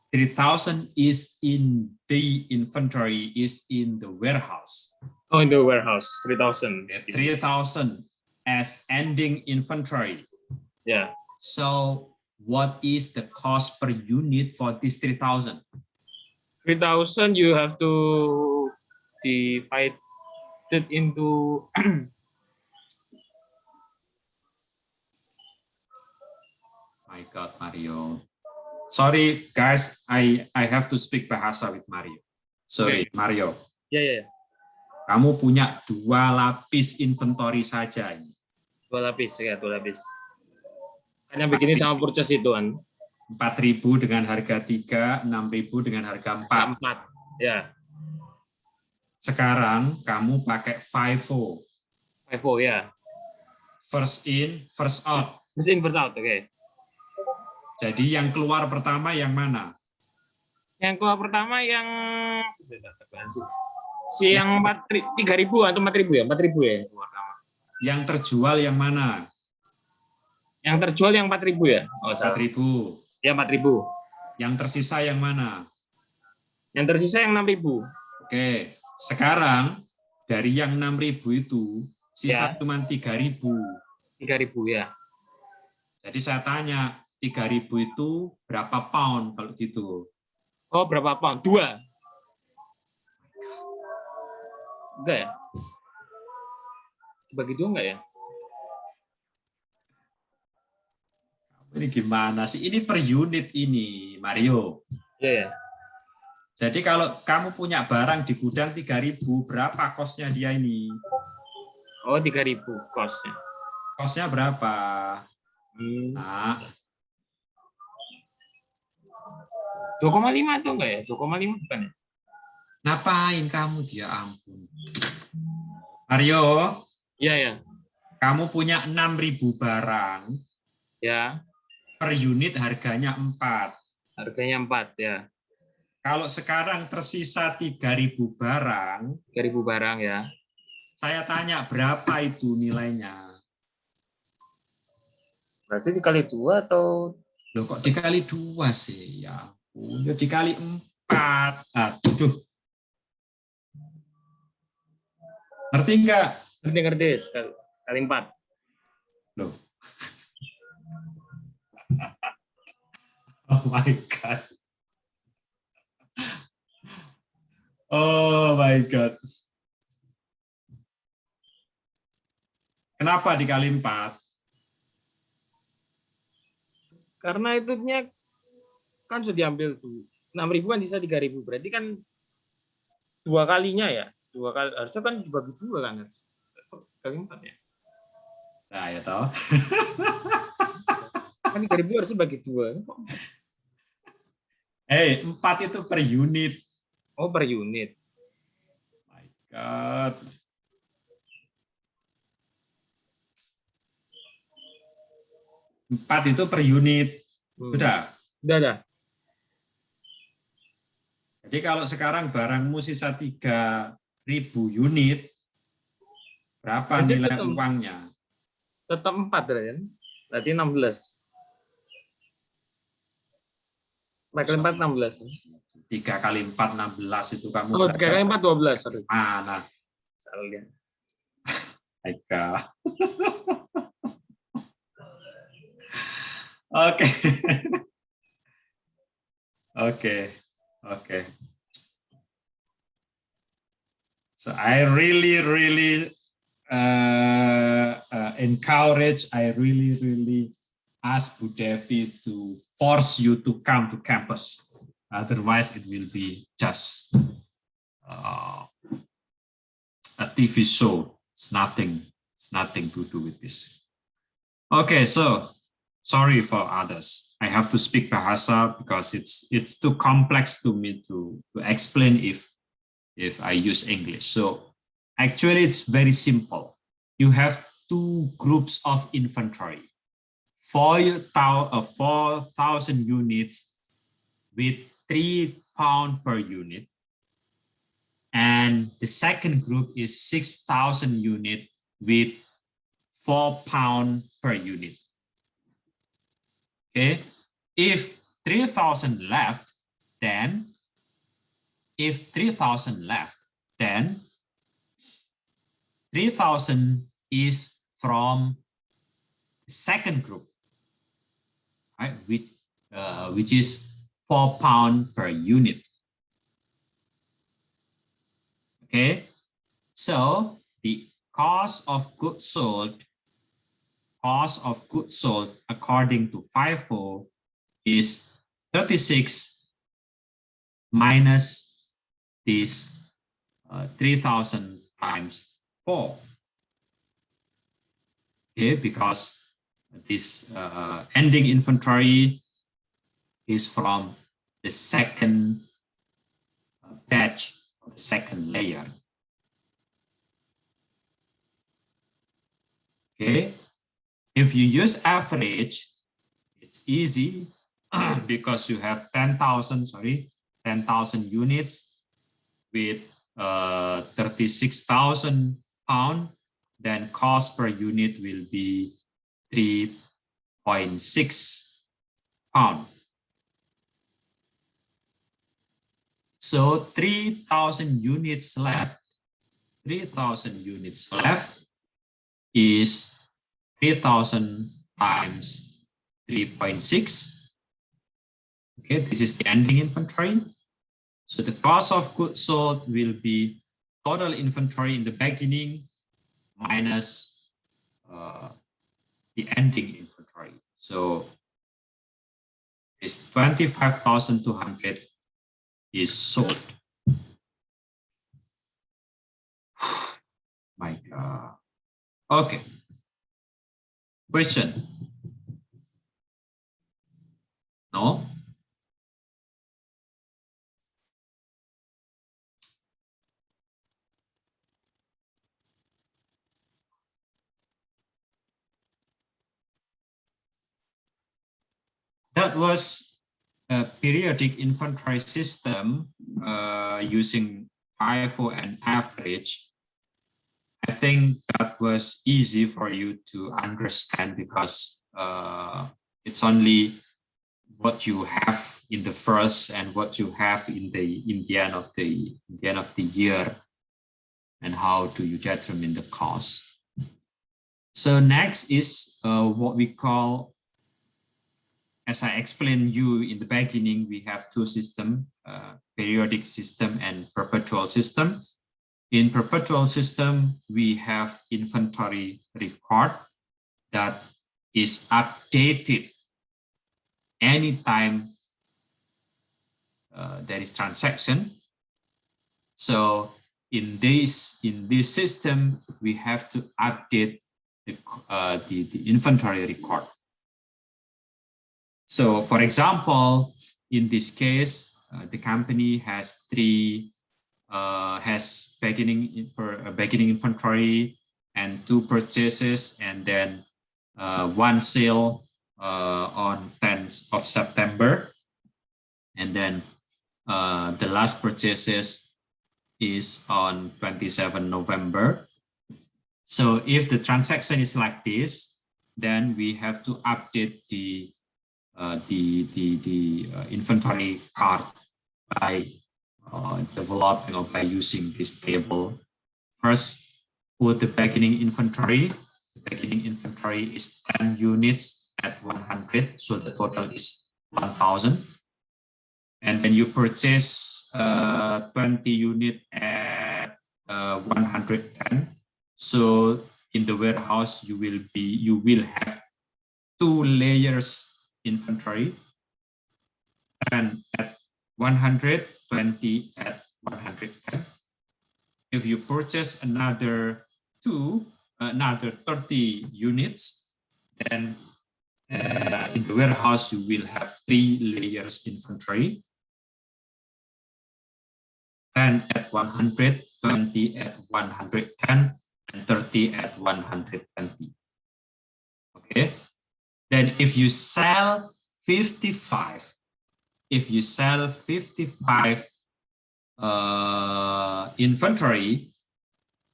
3,000 is in the inventory, is in the warehouse. Oh, in the warehouse, 3,000. 3,000 as ending inventory. Yeah. So what is the cost per unit for this 3,000? 3,000 you have to divide it into My God, Mario. Sorry, guys, I have to speak bahasa with Mario. Sorry, okay. Mario. Yeah. Kamu punya 2 lapis inventory saja ini. 2 lapis, ya, 2 lapis. Kan yang begini sama purchase itu kan. 4.000 dengan harga 3, 6.000 dengan harga 4. Ya. Sekarang kamu pakai FIFO. FIFO, ya. First in, first out. First in, first out, oke. Jadi yang keluar pertama yang mana? Yang keluar pertama yang yang 3.000 atau 4.000 ya? 4.000 ya yang keluar pertama. Yang terjual yang mana? Yang terjual yang 4.000 ya? Oh, 4.000. Ya, 4.000. Yang tersisa yang mana? Yang tersisa yang 6.000. Oke, sekarang dari yang 6.000 itu sisa ya. cuma 3.000. 3.000 ya. Jadi saya tanya, 3.000 itu berapa pound kalau gitu? Oh, berapa pound? 2. Enggak ya? Bagi 2 enggak ya? Ini gimana sih? Ini per unit ini, Mario. Ya, ya. Jadi kalau kamu punya barang di gudang 3.000, berapa kosnya dia ini? Oh, 3.000 kosnya. Kosnya berapa? Nah, 2,5 itu enggak ya? 2,5 bukan ya? ngapain kamu, dia ampun. Mario, Iya, ya. kamu punya 6.000 barang. Ya. Per unit harganya 4. Harganya 4 ya. Kalau sekarang tersisa 3.000 barang. 3.000 barang ya. Saya tanya berapa itu nilainya? Berarti dikali 2 atau? Loh kok dikali 2 sih? Ya ampun, ya dikali 4. Aduh. Ngerti nggak? Ngerti. Kali 4. Loh. Oh my God. Oh my God. Kenapa dikali 4? Karena itunya kan sudah diambil tuh. 6.000 kan bisa 3.000. Berarti kan 2 kalinya ya. 2 kali. Harusnya kan dibagi 2 kan. Kali 4 ya. Nah, ya tahu. Kan 3.000 harusnya bagi 2. 4 itu per unit. Oh, per unit. My God. Empat itu per unit. Sudah? Sudah. Jadi kalau sekarang barangmu sisa 3.000 unit, berapa Jadi nilai uangnya? Tetap 4 kan? Berarti 16. 4 kali 4, 16. 3 kali 4, 16 itu kamu. Oh, 3 kali 4, 12. Sorry. Mana? Salah. Aika. Oke. Oke. So I really encourage, I really ask Bu Devi to force you to come to campus. Otherwise, it will be just a TV show. It's nothing to do with this. Okay, so sorry for others. I have to speak Bahasa because it's too complex to me to explain if I use English. So actually, it's very simple. You have 2 groups of inventory. 4,000 units with £3 per unit. And the second group is 6,000 units with £4 per unit. Okay, if 3,000 left, then 3,000 is from the second group, right? Which is £4 per unit. Okay, so the cost of goods sold according to FIFO is 36 minus this 3,000 times 4. Okay, because this ending inventory is from the second batch, or the second layer. Okay. If you use average, it's easy because you have 10,000 units with 36,000 pounds, then cost per unit will be 3.6 pounds. So 3,000 units left. 3,000 units left is 3,000 times 3.6. Okay, this is the ending inventory. So the cost of goods sold will be total inventory in the beginning minus the ending inventory. So This 25,200 is sold. My God. Okay. Question? No? That was a periodic inventory system using FIFO and average. I think that was easy for you to understand because it's only what you have in the first and what you have in the end of the year, and how do you determine the cost. So next is what we call, as I explained you in the beginning, we have two systems, periodic system and perpetual system. In perpetual system, we have inventory record that is updated anytime there is transaction. So in this system, we have to update the inventory record. So for example, in this case, the company has beginning inventory and 2 purchases, and then 1 sale on 10th of September, and then the last purchases is on 27 November. So if the transaction is like this, then we have to update the inventory card by developing or by using this table. First, put the beginning inventory. The beginning inventory is 10 units at 100, so the total is 1,000. And then you purchase 20 units at 110. So in the warehouse, you will have 2 layers inventory, and at 100, 20 at 110. If you purchase another 30 units, then in the warehouse you will have 3 layers inventory, and at 100, 20 at 110, and 30 at 120. Okay. Then if you sell 55, inventory,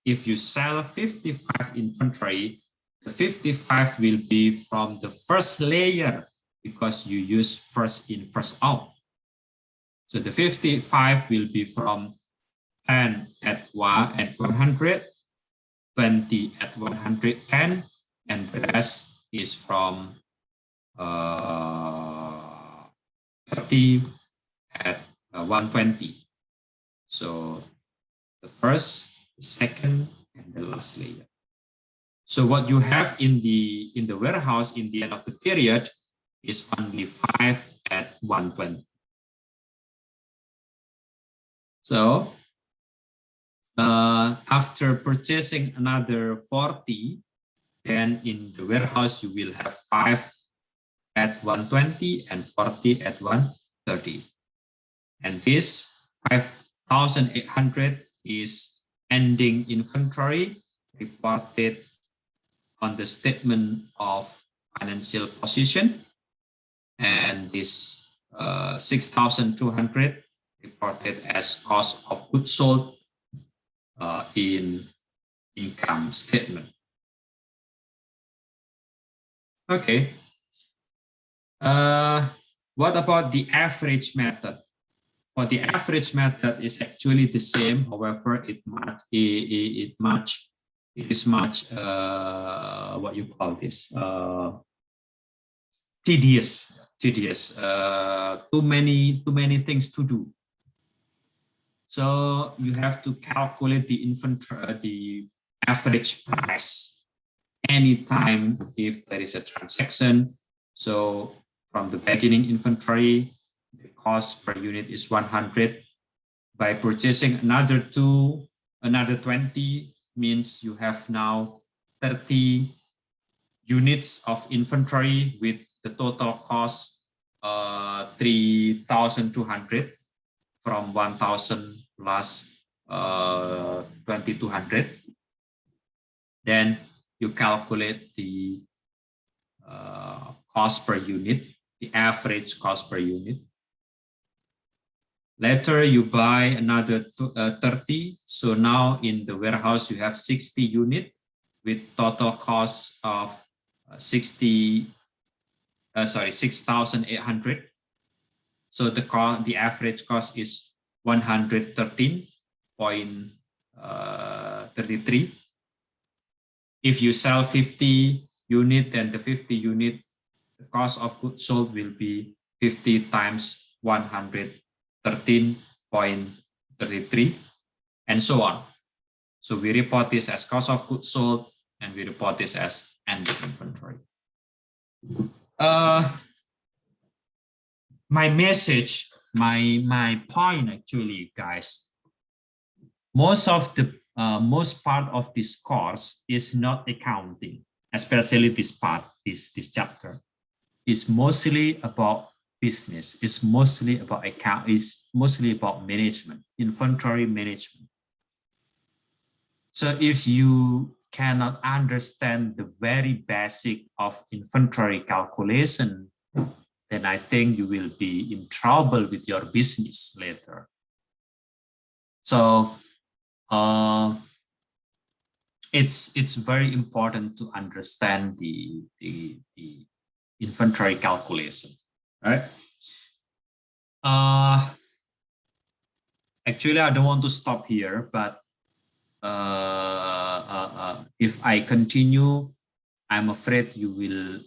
if you sell 55 inventory, the 55 will be from the first layer because you use first in, first out. So the 55 will be from 10 at 100, 20 at 110, and the rest is from 30 at 120. So the first, the second, and the last layer. So what you have in the warehouse in the end of the period is only 5 at 120. So after purchasing another 40, then in the warehouse you will have 5 at 120 and 40 at 130. And this 5,800 is ending inventory reported on the statement of financial position, and this 6,200 reported as cost of goods sold in income statement. Okay. What about the average method? For the average method is actually the same. However, it is much what you call this tedious. Too many things to do. So you have to calculate the inventory, the average price anytime if there is a transaction. So from the beginning inventory, the cost per unit is 100. By purchasing another 20 means you have now 30 units of inventory with the total cost 3,200 from 1,000 plus 2,200. Then you calculate the cost per unit, the average cost per unit. Later you buy another 30. So now in the warehouse you have 60 units with total cost of 6,800. So the average cost is 113.33. If you sell 50 unit, then the 50 unit, the cost of goods sold will be 50 times 113.33, and so on. So we report this as cost of goods sold, and we report this as ending inventory. My message, my point actually, guys, most part of this course is not accounting, especially this part, this chapter is mostly about business, is mostly about account, is mostly about management, inventory management. So if you cannot understand the very basic of inventory calculation, then I think you will be in trouble with your business later. So it's very important to understand the inventory calculation, right? Actually, I don't want to stop here, but if I continue, I'm afraid you will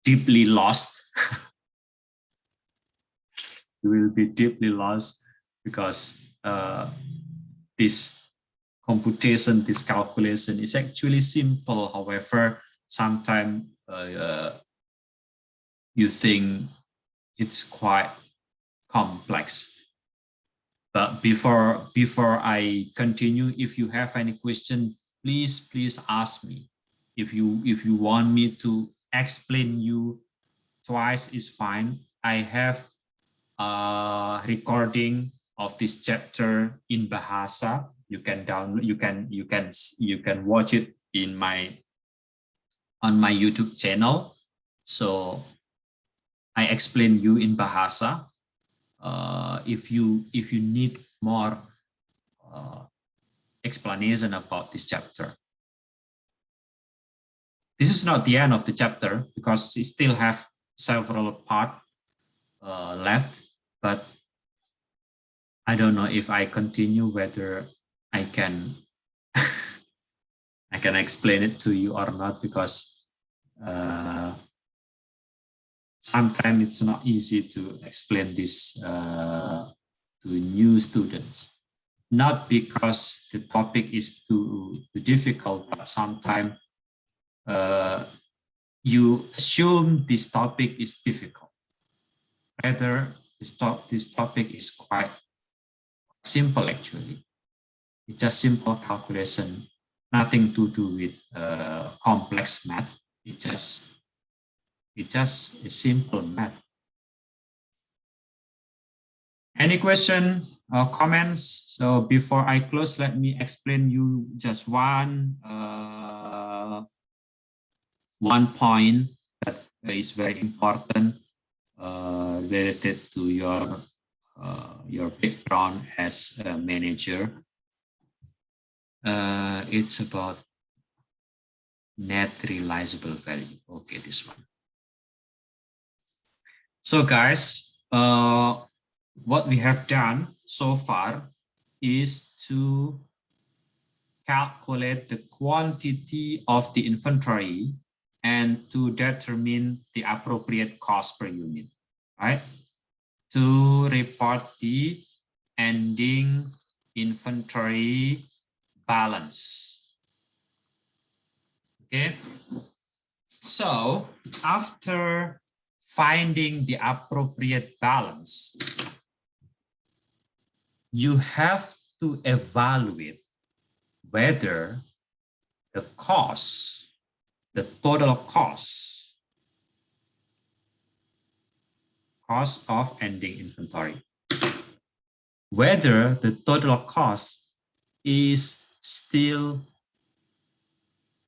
deeply lost. You will be deeply lost because this computation, this calculation is actually simple. However, sometimes you think it's quite complex. But before I continue, if you have any question, please ask me. If you want me to explain you twice is fine. I have a recording of this chapter in Bahasa. You can download. You can watch it on my YouTube channel. So I explain you in Bahasa. If you need more explanation about this chapter. This is not the end of the chapter because it still have several parts left, but I don't know if I continue whether I can I can explain it to you or not, because sometimes it's not easy to explain this to new students. Not because the topic is too difficult, but sometimes you assume this topic is difficult. Rather, this topic is quite simple actually. It's just simple calculation, nothing to do with complex math. It's just a simple math. Any question or comments? So before I close, let me explain you just one point that is very important related to your background as a manager. It's about net realizable value. Okay, this one. So guys, what we have done so far is to calculate the quantity of the inventory and to determine the appropriate cost per unit, right? To report the ending inventory balance. Okay. So after finding the appropriate balance, you have to evaluate whether the cost, the total cost of ending inventory, whether the total cost is still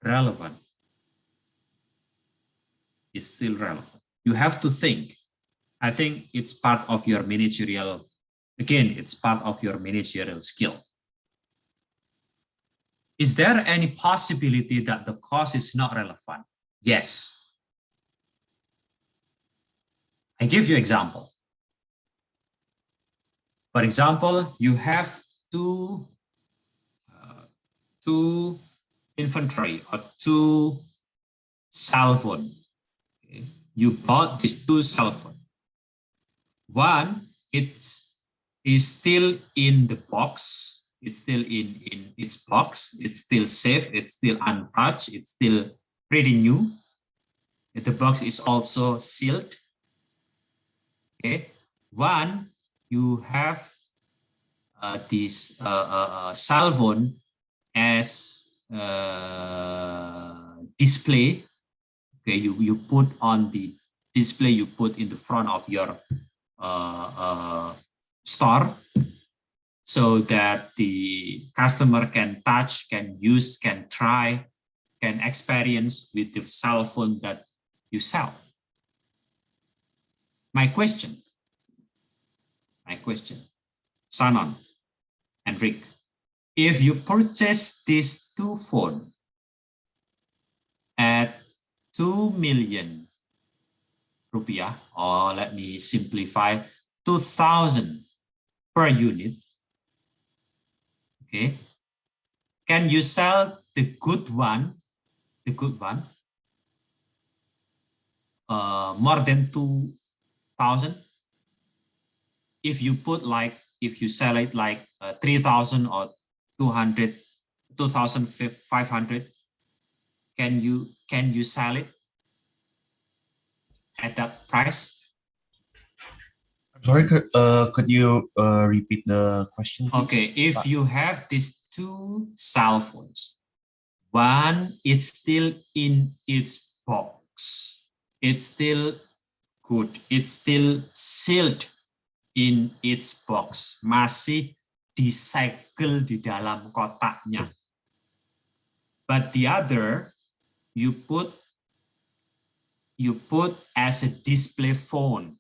relevant. It's still relevant. You have to think. I think it's part of your managerial, again, it's part of your managerial skill. Is there any possibility that the cost is not relevant? Yes. I give you example. For example, you have two inventory or two cell phone. Okay. You bought these two cell phone. One, is still in the box. It's still in its box. It's still safe. It's still untouched. It's still pretty new. The box is also sealed. Okay. One, you have this cell phone as display. Okay, you put on the display, you put in the front of your store so that the customer can touch, can use, can try, can experience with the cell phone that you sell. My question, Sanon and Rick, if you purchase these two phones at 2 million rupiah, or let me simplify, 2,000 per unit, okay, can you sell the good one, more than 2,000? If you put like, if you sell it like 3,000 or 200, 2,500, can you sell it at that price? I'm sorry, could you repeat the question, please? Okay, if you have these two cell phones, one, it's still in its box, it's still good, it's still sealed in its box, masih disegel di dalam kotaknya. But the other, you put as a display phone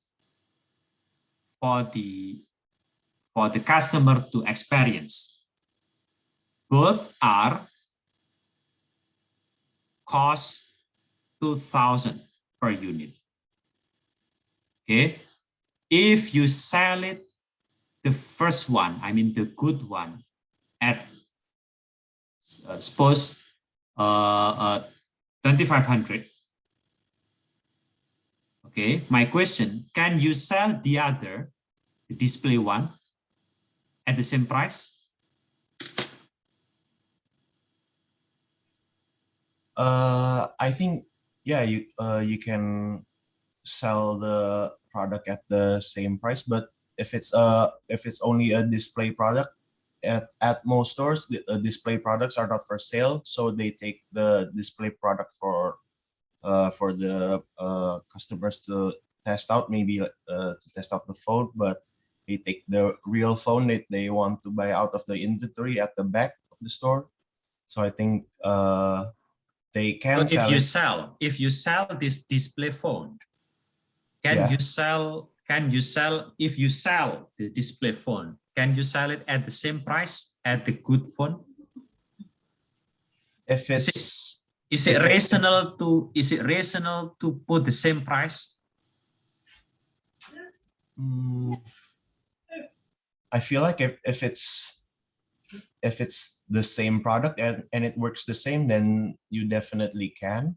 for the customer to experience. Both are cost 2,000 per unit. Okay, if you sell it, the first one, I mean the good one, at suppose 2,500. Okay, my question, can you sell the other, the display one, at the same price? I think, yeah, you can sell the product at the same price, but if it's only a display product, at most stores, the display products are not for sale, so they take the display product for the customers to test out, maybe to test out the phone, but they take the real phone that they want to buy out of the inventory at the back of the store. So I think they can But sell if you sell this display phone, can you sell if you sell the display phone, can you sell it at the same price at the good phone? If it's is it reasonable to put the same price? I feel like if it's the same product and it works the same, then you definitely can.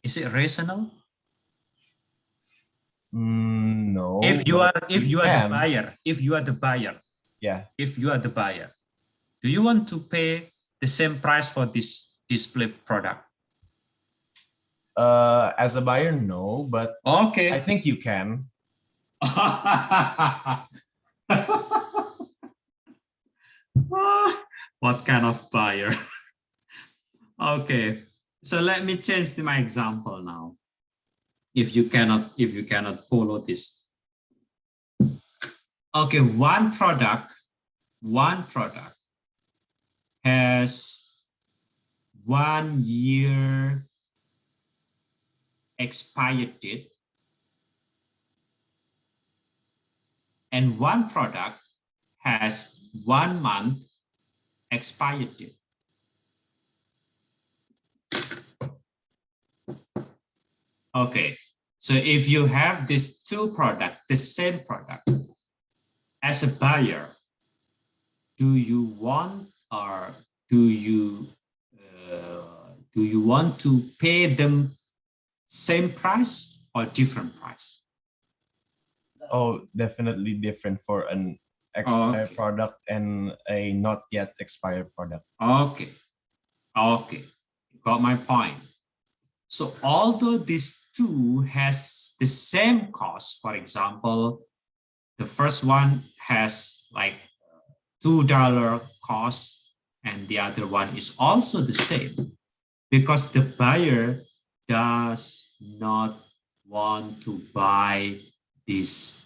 Is it reasonable? No. If you are the buyer, Yeah. if you are the buyer, do you want to pay the same price for this display product? As a buyer, no, but Okay. I think you can. What kind of buyer? Okay, so let me change my example now. If you cannot follow this. Okay, one product has 1 year expired date, and one product has 1 month expired date. Okay, so if you have these two products, the same product, as a buyer, do you want to pay them same price or different price? Oh, definitely different for an expired product and a not yet expired product. Okay, got my point. So although these two has the same cost, for example, the first one has like $2 cost and the other one is also the same, because the buyer does not want to buy this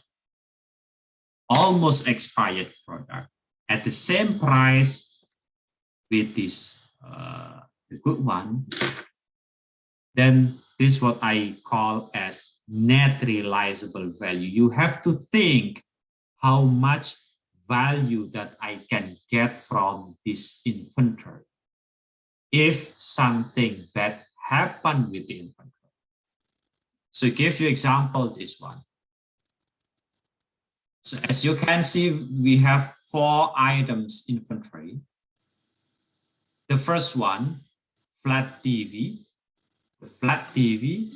almost expired product at the same price with this the good one. Then this is what I call as net realizable value. You have to think how much value that I can get from this inventory if something bad happened with the inventory. So give you example this one. So as you can see, we have 4 items inventory. The first one, flat TV. The flat TV,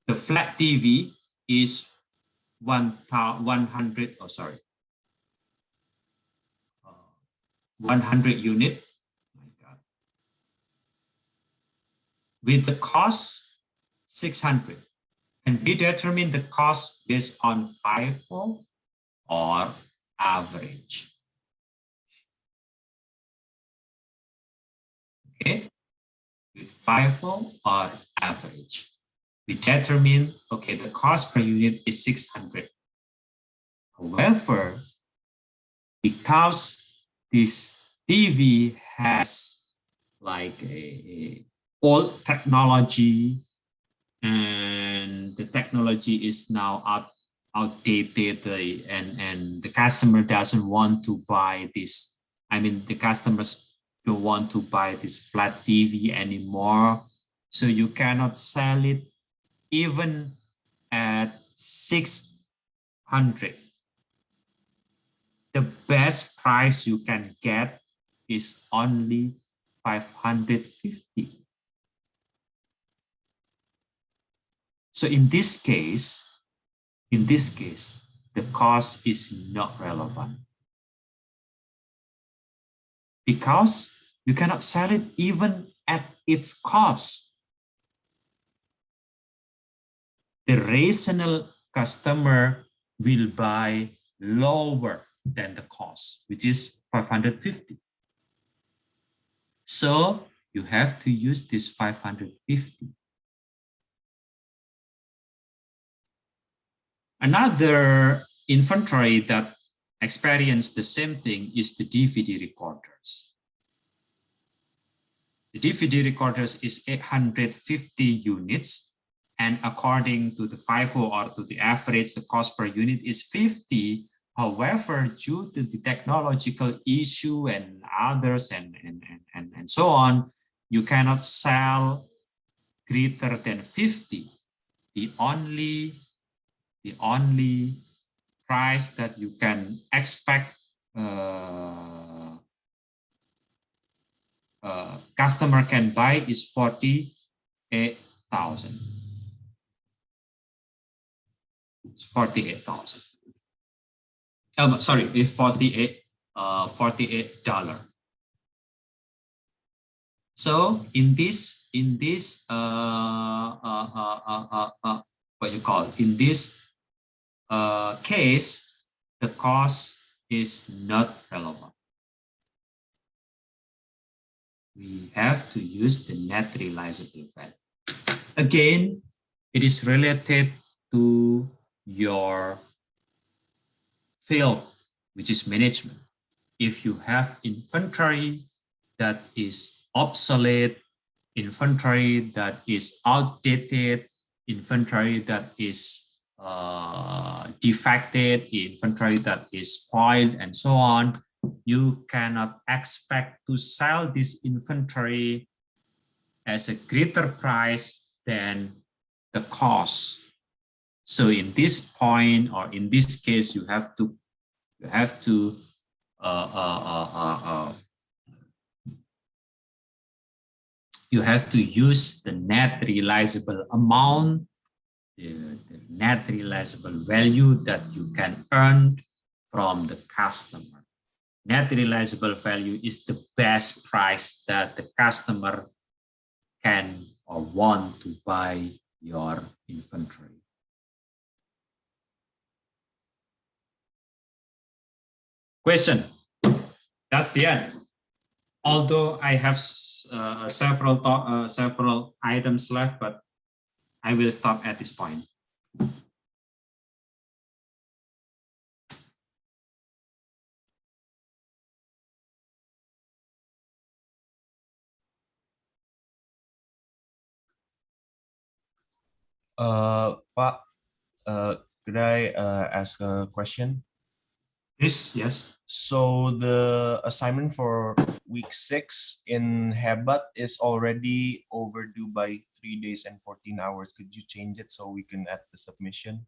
the flat TV is 100. Oh, sorry, 100 unit. My God. With the cost 600. And we determine the cost based on FIFO or average. Okay, with FIFO or average, we determine, okay, the cost per unit is 600. However, because this TV has like a old technology, and the technology is now outdated, and the customer doesn't want to buy this. I mean, the customers don't want to buy this flat TV anymore. So you cannot sell it even at 600. The best price you can get is only 550. So in this case, the cost is not relevant, because you cannot sell it even at its cost. The rational customer will buy lower than the cost, which is 550. So you have to use this 550. Another inventory that experienced the same thing is the DVD recorders. The DVD recorders is 850 units, and according to the FIFO or to the average, the cost per unit is 50. However, due to the technological issue and others and so on, you cannot sell greater than 50. The only price that you can expect customer can buy is 40 48,000. It's 48,000. Sorry, it's $48. So in this what you call, in this case, the cost is not relevant. We have to use the net realizable value. Again, it is related to your field, which is management. If you have inventory that is obsolete, inventory that is outdated, inventory that is defected, inventory that is spoiled, and so on, you cannot expect to sell this inventory as a greater price than the cost. So in this point, or in this case, you have to use the net realizable amount, the net realizable value that you can earn from the customer. Net realizable value is the best price that the customer can or want to buy your inventory. Question. That's the end. Although I have several items left, but I will stop at this point. Pak, could I ask a question? Yes. So the assignment for week 6 in Hebat is already overdue by 3 days and 14 hours. Could you change it so we can add the submission?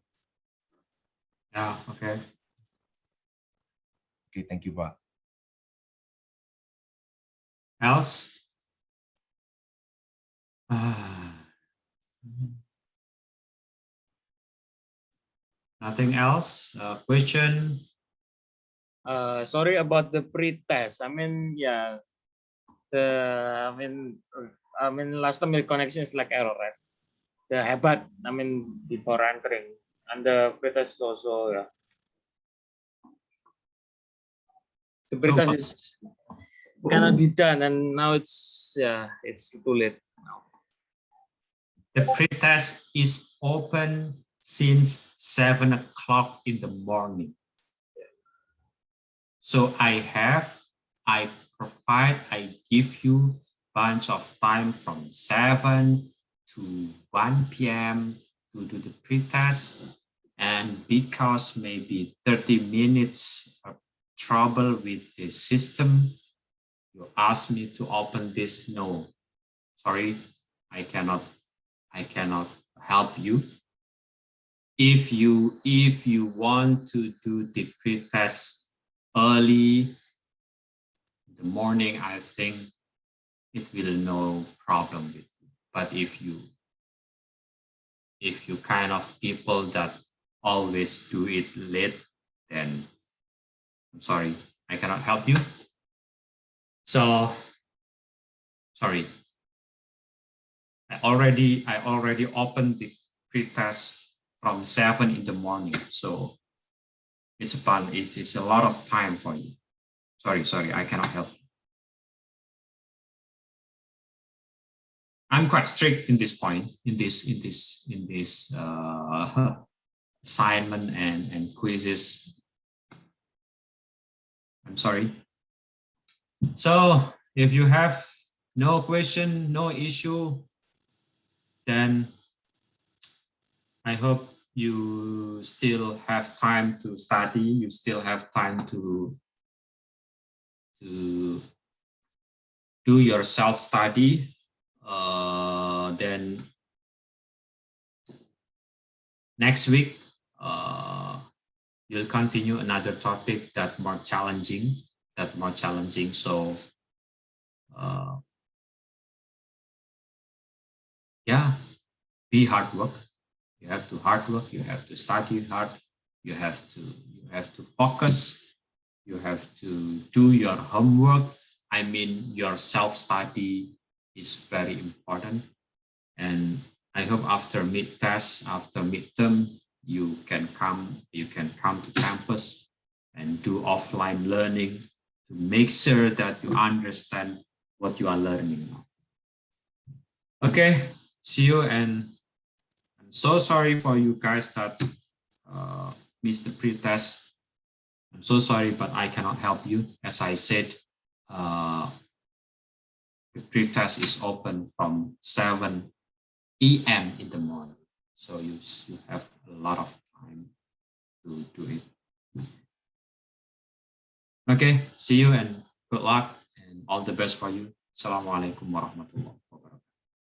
Yeah, okay. Okay, thank you, Pak. Else? Nothing else? Question? Sorry about the pre-test. I mean, yeah, I mean, last time the connection is like error, right? The Hebat, I mean, before entering, and the pre-test also, yeah. The pre-test is cannot be done, and now it's too late now. The pre-test is open since 7 o'clock in the morning. So I give you bunch of time from 7 to 1 p.m. to do the pre-test. And because maybe 30 minutes of trouble with the system, you ask me to open this. No, sorry, I cannot help you. If you want to do the pre-test early in the morning, I think it will no problem with you. But if you kind of people that always do it late, then I'm sorry, I cannot help you. So sorry. I already opened the pre-test from 7 in the morning, so it's a lot of time for you. Sorry, I cannot help you. I'm quite strict in this point, in this assignment and quizzes. I'm sorry. So if you have no question, no issue, then I hope you still have time to study. You still have time to do your self-study. Then next week, you'll continue another topic that more challenging. So yeah. yeah, be hard work. You have to hard work. You have to study hard. You have to focus. You have to do your homework. I mean, your self-study is very important. And I hope after mid-test, after midterm, you can come to campus and do offline learning to make sure that you understand what you are learning now. Okay, see you, and I'm so sorry for you guys that missed the pre-test. I'm so sorry, but I cannot help you. As I said, the pre-test is open from 7 p.m. in the morning. So you have a lot of time to do it. Okay, see you and good luck and all the best for you. Assalamualaikum warahmatullahi wabarakatuh.